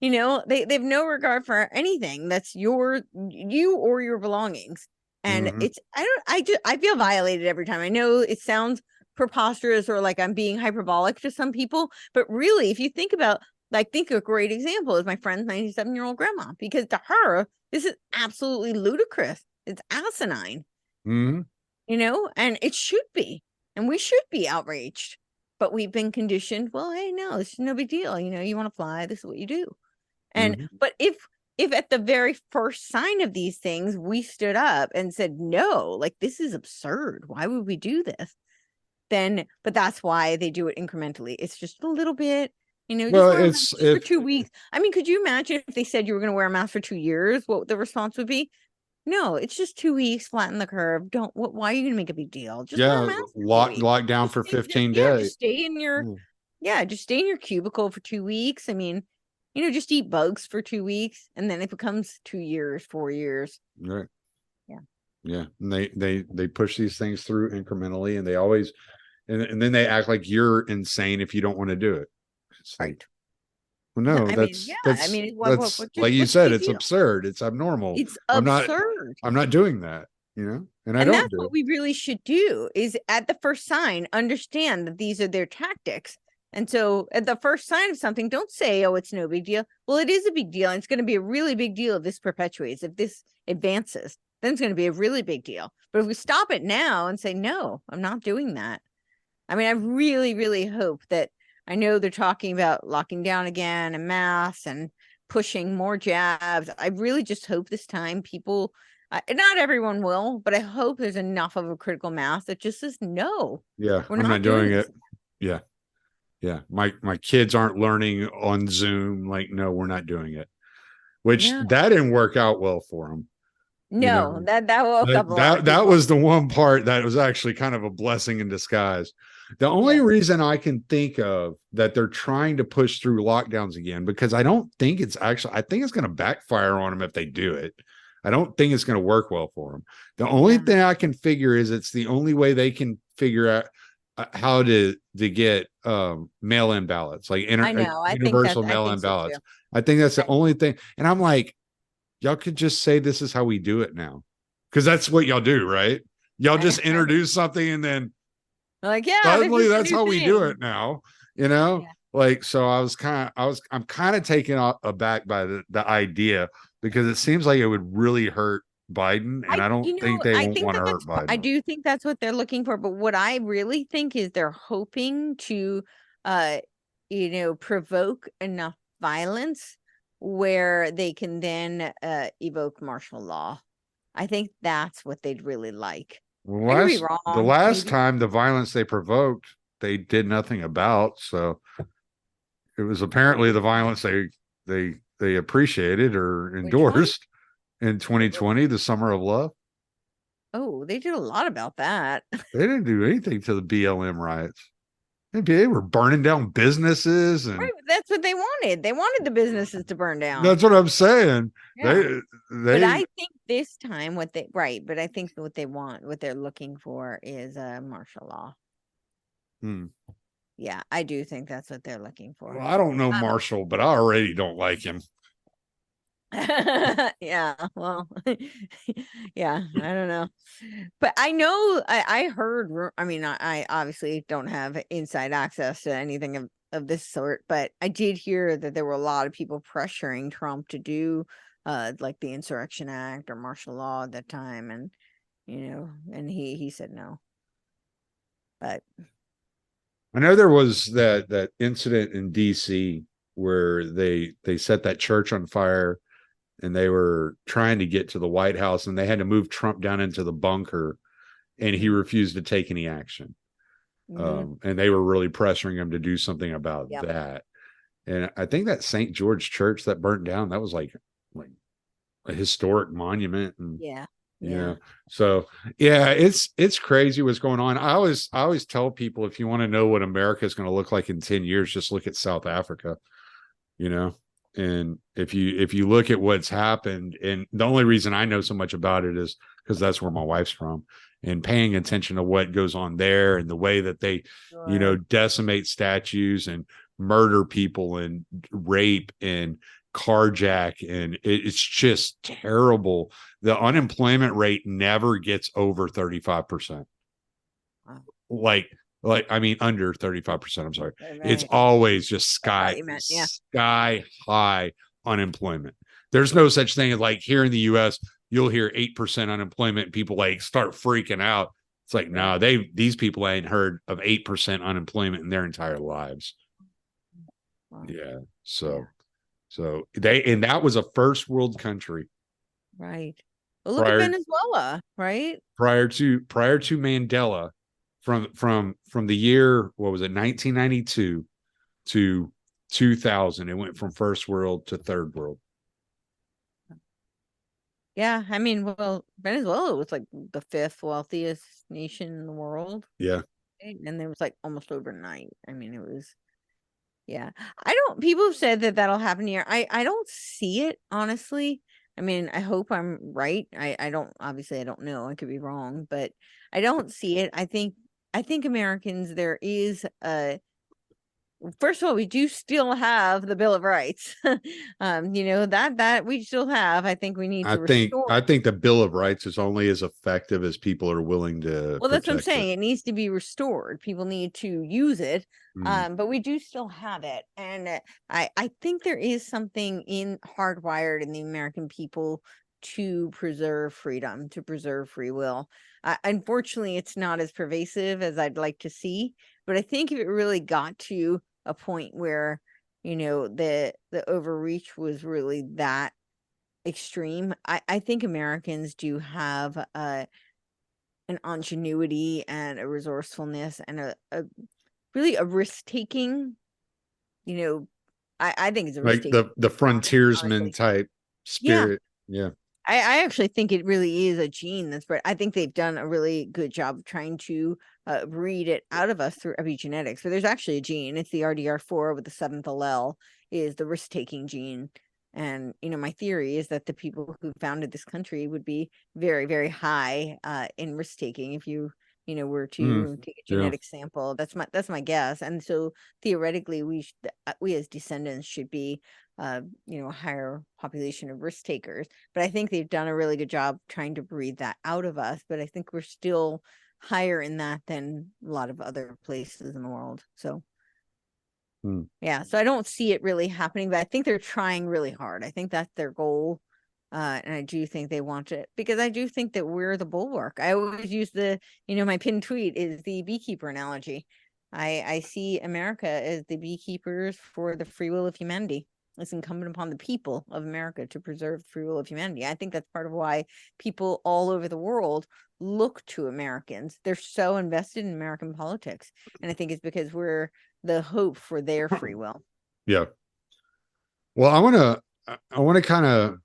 you know, they have no regard for anything that's you or your belongings. And it's, I feel violated every time. I know it sounds preposterous or like I'm being hyperbolic to some people, but really, if you think about, like, think a great example is my friend's 97-year-old grandma, because to her, this is absolutely ludicrous. It's asinine, you know, and it should be, and we should be outraged, but we've been conditioned. Well, hey, no, it's no big deal. You know, you want to fly, this is what you do. And, but if at the very first sign of these things, we stood up and said, no, like, this is absurd. Why would we do this? Then, but that's why they do it incrementally. It's just a little bit, you know, just for 2 weeks. I mean, could you imagine if they said you were going to wear a mask for 2 years, what the response would be? No, it's just 2 weeks, flatten the curve. Why are you going to make a big deal? Just wear a mask lock down for 15 days. Just stay in your cubicle for 2 weeks. I mean, you know, just eat bugs for 2 weeks, and then it becomes 2 years, 4 years. Right. Yeah. Yeah. And they push these things through incrementally, and they always, and then they act like you're insane if you don't want to do it. It's right. Well, no, that's like you said, it's absurd. It's abnormal. It's absurd. I'm not doing that, you know, and that's what we really should do is at the first sign, understand that these are their tactics. And so at the first sign of something, don't say, oh, it's no big deal. Well, it is a big deal. And it's going to be a really big deal if this perpetuates, if this advances, then it's going to be a really big deal. But if we stop it now and say, no, I'm not doing that. I mean, I really, really hope that, I know they're talking about locking down again and masks and pushing more jabs. I really just hope this time people, not everyone will, but I hope there's enough of a critical mass that just says, no. Yeah, I'm not doing it. Yeah. Yeah, my kids aren't learning on Zoom. Like, no, we're not doing it. Which that didn't work out well for them. No, you know? that woke up. That was the one part that was actually kind of a blessing in disguise. The only reason I can think of that they're trying to push through lockdowns again, because I don't think it's actually, I think it's going to backfire on them if they do it. I don't think it's going to work well for them. The only thing I can figure is it's the only way they can figure out how to get mail-in ballots, like I know. universal I mail-in think so too. ballots. I think that's the only thing. And I'm like, y'all could just say this is how we do it now, because that's what y'all do, right? Y'all just introduce something and then like, yeah, suddenly this is that's how we do it now, you know? Yeah. Like, so I'm kind of taken aback by the idea, because it seems like it would really hurt Biden, and I don't think they won't want to hurt Biden. I do think that's what they're looking for, but what I really think is they're hoping to, provoke enough violence where they can then evoke martial law. I think that's what they'd really like. I could be wrong. The last time the violence they provoked, they did nothing about. So it was apparently the violence they appreciated or endorsed in 2020, the summer of love. Oh, they did a lot about that. They didn't do anything to the BLM riots. They were burning down businesses, and Right, that's what they wanted. They wanted the businesses to burn down. that's what I'm saying. Yeah. But I think this time but I think what they're looking for is a martial law. Yeah, I do think that's what they're looking for. Well, I don't know Marshall, but I already don't like him. Yeah, well, yeah, I don't know, but I know I heard. I mean, I obviously don't have inside access to anything of this sort, but I did hear that there were a lot of people pressuring Trump to do like the Insurrection Act or martial law at that time, and and he said no. But I know there was that incident in DC where they set that church on fire, and they were trying to get to the White House, and they had to move Trump down into the bunker, and he refused to take any action. And they were really pressuring him to do something about that. And I think that St. George Church that burnt down, that was like a historic monument. And yeah. So yeah, it's crazy what's going on. I always tell people, if you want to know what America is going to look like in 10 years, just look at South Africa, and if you look at what's happened, and the only reason I know so much about it is because that's where my wife's from, and paying attention to what goes on there and the way that they, decimate statues and murder people and rape and carjack, and it's just terrible. The unemployment rate never gets over 35%. Like I mean, under 35%. I'm sorry. Right. It's always just sky high unemployment. There's no such thing as, like, here in the US, you'll hear 8% unemployment. People like start freaking out. It's like, no, these people ain't heard of 8% unemployment in their entire lives. Wow. Yeah. So that was a first world country. Right. Well, look at Venezuela, right? Prior to Mandela. From the year, what was it, 1992 to 2000, it went from first world to third world. Yeah, I mean, well, Venezuela was like the 5th wealthiest nation in the world. Yeah. And it was like almost overnight. I mean, it was, people have said that that'll happen here. I don't see it, honestly. I mean, I hope I'm right. I don't know. I could be wrong, but I don't see it. I think Americans, there is first of all, we do still have the Bill of Rights. That we still have. I think we need to restore. I think the Bill of Rights is only as effective as people are willing to. Well, that's what I'm saying. It needs to be restored. People need to use it. But we do still have it. And I think there is something hardwired in the American people to preserve freedom, to preserve free will. Unfortunately, it's not as pervasive as I'd like to see, but I think if it really got to a point where, the overreach was really that extreme, I think Americans do have an ingenuity and a resourcefulness and a really a risk-taking, I think it's a risk-taking, like the frontiersman type spirit. Yeah. I actually think it really is a gene that's I think they've done a really good job of trying to breed it out of us through epigenetics. But there's actually a gene. It's the RDR4 with the 7th allele is the risk-taking gene. And, my theory is that the people who founded this country would be very, very high in risk taking if you, were to take a yeah. genetic sample. That's my guess. And so theoretically, we as descendants should be, a higher population of risk takers. But I think they've done a really good job trying to breed that out of us. But I think we're still higher in that than a lot of other places in the world. So. Yeah, so I don't see it really happening, but I think they're trying really hard. I think that's their goal. And I do think they want it, because I do think that we're the bulwark. I always use my pinned tweet is the beekeeper analogy. I see America as the beekeepers for the free will of humanity. It's incumbent upon the people of America to preserve the free will of humanity. I think that's part of why people all over the world look to Americans. They're so invested in American politics. And I think it's because we're the hope for their free will. Yeah. Well, I want to kind of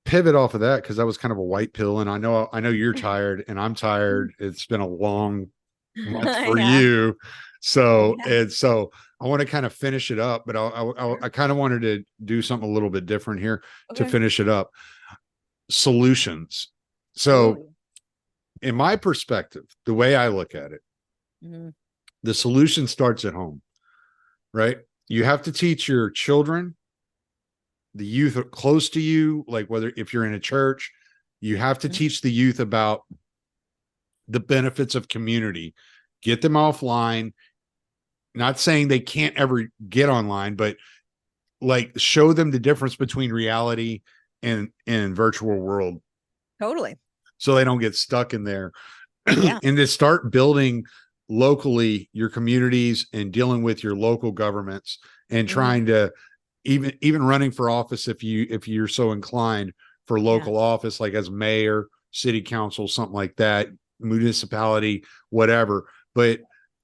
pivot off of that, because that was kind of a white pill, and I know you're tired and I'm tired. It's been a long month for you. So, and so I want to kind of finish it up, but I kind of wanted to do something a little bit different here to finish it up. Solutions. So in my perspective, the way I look at it, the solution starts at home, right? You have to teach your children, the youth close to you, like if you're in a church, you have to teach the youth about the benefits of community. Get them offline. Not saying they can't ever get online, but like show them the difference between reality and virtual world. Totally. So they don't get stuck in there. Yeah. And to start building locally your communities and dealing with your local governments and trying to even running for office, if you're so inclined, for local office, like as mayor, city council, something like that, municipality, whatever, but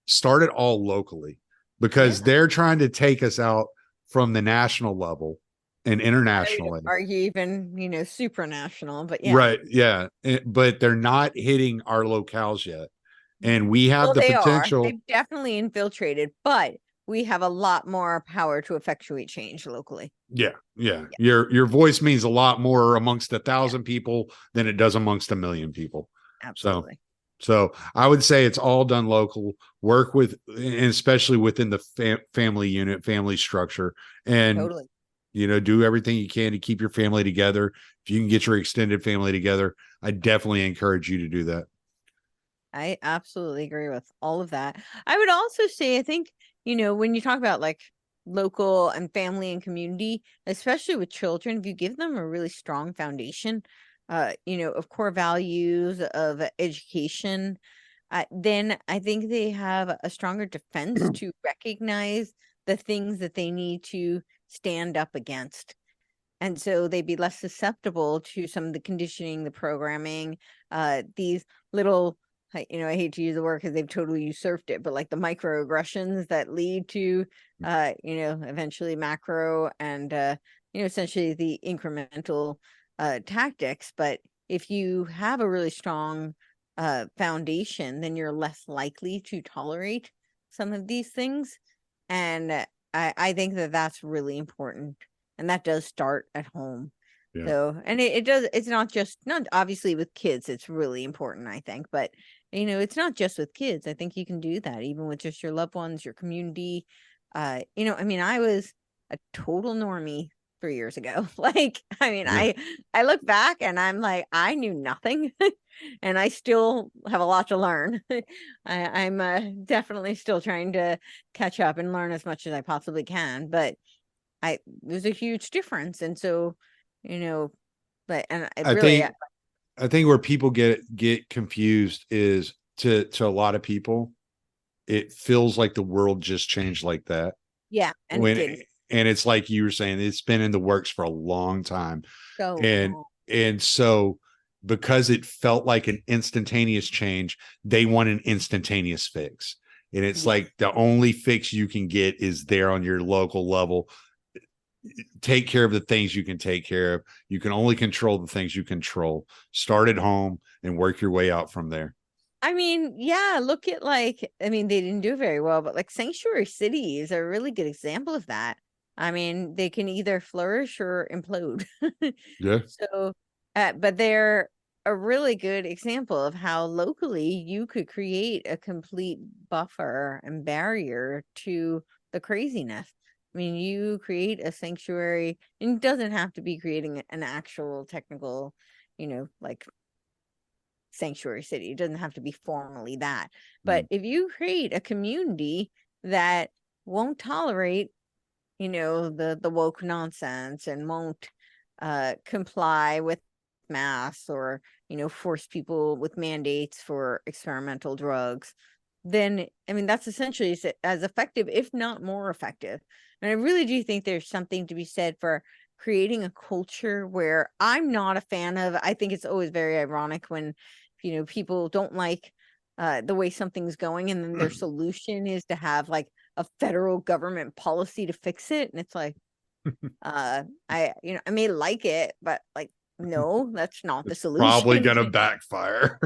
start it all locally, because they're trying to take us out from the national level and international level. Argue even, supranational, but right. Yeah. But they're not hitting our locales yet. And we have the potential. They've definitely infiltrated, but we have a lot more power to effectuate change locally. Yeah. Your voice means a lot more amongst 1,000 people than it does amongst 1,000,000 people. Absolutely. So I would say it's all done local. Work with, and especially within the family unit, family structure, and do everything you can to keep your family together. If you can get your extended family together, I definitely encourage you to do that. I absolutely agree with all of that. I would also say, I think, when you talk about like local and family and community, especially with children, if you give them a really strong foundation, of core values, of education, then I think they have a stronger defense to recognize the things that they need to stand up against. And so they'd be less susceptible to some of the conditioning, the programming, these little, I hate to use the word because they've totally usurped it, but like the microaggressions that lead to, eventually macro and, essentially the incremental tactics. But if you have a really strong foundation, then you're less likely to tolerate some of these things. And I think that that's really important. And that does start at home. Yeah. So, and it's not obviously with kids, it's really important, I think, but it's not just with kids. I think you can do that even with just your loved ones, your community. I was a total normie 3 years ago. I look back and I'm like, I knew nothing and I still have a lot to learn. I'm definitely still trying to catch up and learn as much as I possibly can, but there's a huge difference. And so, I think where people get confused is to a lot of people, it feels like the world just changed like that. Yeah. And it's like you were saying, it's been in the works for a long time. So and so because it felt like an instantaneous change, they want an instantaneous fix. And it's like the only fix you can get is there on your local level. Take care of the things you can take care of. You can only control the things you control. Start at home and work your way out from there. Look at they didn't do very well, but like sanctuary cities are a really good example of that. I mean, they can either flourish or implode. Yeah. So, but they're a really good example of how locally you could create a complete buffer and barrier to the craziness. I mean, you create a sanctuary, and it doesn't have to be creating an actual technical, like sanctuary city. It doesn't have to be formally that. But if you create a community that won't tolerate, the woke nonsense and won't comply with masks or, force people with mandates for experimental drugs, then, I mean, that's essentially as effective, if not more effective. And I really do think there's something to be said for creating a culture where I'm not a fan of. I think it's always very ironic when, people don't like the way something's going, and then their solution is to have like a federal government policy to fix it. And it's like, I may like it, but like, no, that's not the solution. Probably gonna backfire.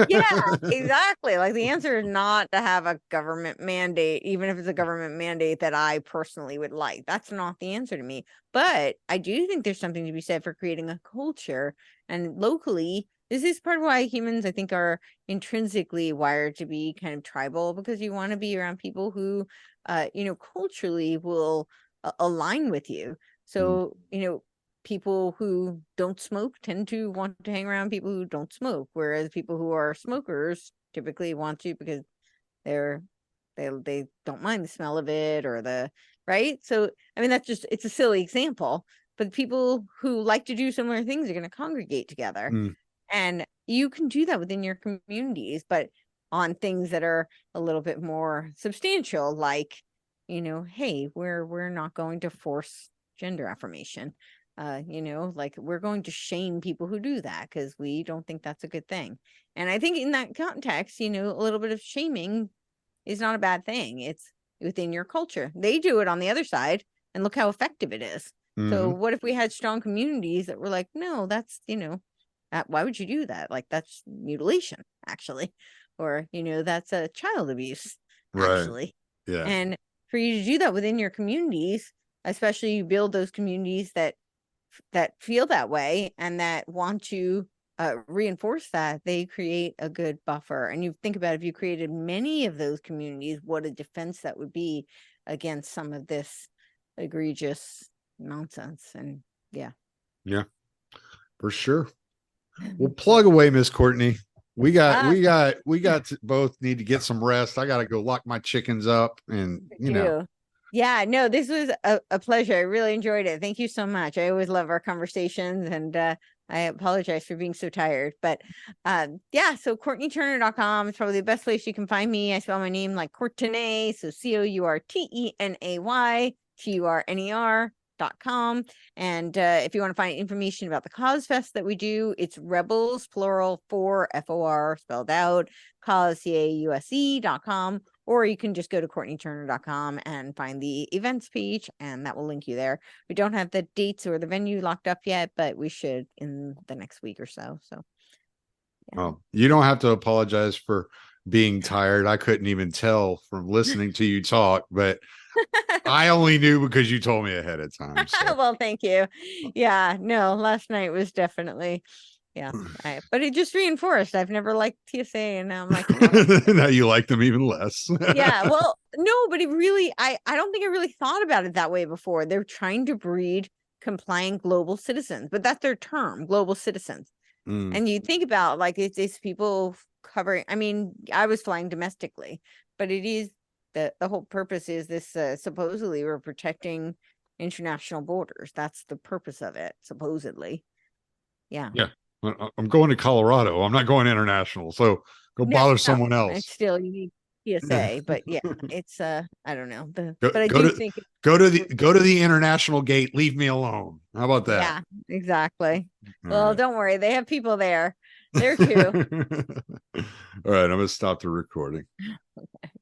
Yeah, exactly. Like the answer is not to have a government mandate, even if it's a government mandate that I personally would like. That's not the answer to me. But I do think there's something to be said for creating a culture. And locally, this is part of why humans, I think, are intrinsically wired to be kind of tribal, because you want to be around people who, culturally will align with you. So, people who don't smoke tend to want to hang around people who don't smoke, whereas people who are smokers typically want to, because they don't mind the smell of it or right. So I mean, it's a silly example, but people who like to do similar things are going to congregate together. And you can do that within your communities, but on things that are a little bit more substantial, like, hey, we're not going to force gender affirmation. Like we're going to shame people who do that because we don't think that's a good thing. And I think in that context, a little bit of shaming is not a bad thing. It's within your culture. They do it on the other side, and look how effective it is. So what if we had strong communities that were like, no, that's, why would you do that? Like, that's mutilation, actually. Or, that's a child abuse, actually. Right. Yeah. And for you to do that within your communities, especially you build those communities that feel that way and that want to reinforce that, they create a good buffer. And you think about, if you created many of those communities, what a defense that would be against some of this egregious nonsense. And yeah, For sure. Well, plug away, Miss Courtenay. We got to both need to get some rest. I got to go lock my chickens up, and Yeah, no, this was a pleasure. I really enjoyed it. Thank you so much. I always love our conversations, and I apologize for being so tired. But so CourtenayTurner.com is probably the best place you can find me. I spell my name like Courtenay, so CourtenayTurner.com. And if you want to find information about the Cause Fest that we do, it's Rebels, plural, 4 FOR spelled out, cause, CAUSE.com. Or you can just go to CourtenayTurner.com and find the events page, and that will link you there. We don't have the dates or the venue locked up yet, but we should in the next week or so. So, yeah. Oh, you don't have to apologize for being tired. I couldn't even tell from listening to you talk, but I only knew because you told me ahead of time. So. Well, thank you. Yeah, no, last night was definitely, but it just reinforced. I've never liked TSA, and now I'm like, now you like them even less. Yeah, well, no, but it really, I don't think I really thought about it that way before. They're trying to breed compliant global citizens, but that's their term, global citizens. And you think about, like, it's people covering, I mean, I was flying domestically, but it is the whole purpose is this, supposedly we're protecting international borders. That's the purpose of it, supposedly. Yeah. I'm going to Colorado. I'm not going international. So go bother someone else. It's still, you need PSA, but yeah, it's I don't know. Go to the international gate. Leave me alone. How about that? Yeah, exactly. Well, don't worry. They have people there. There too. All right. I'm going to stop the recording. Okay.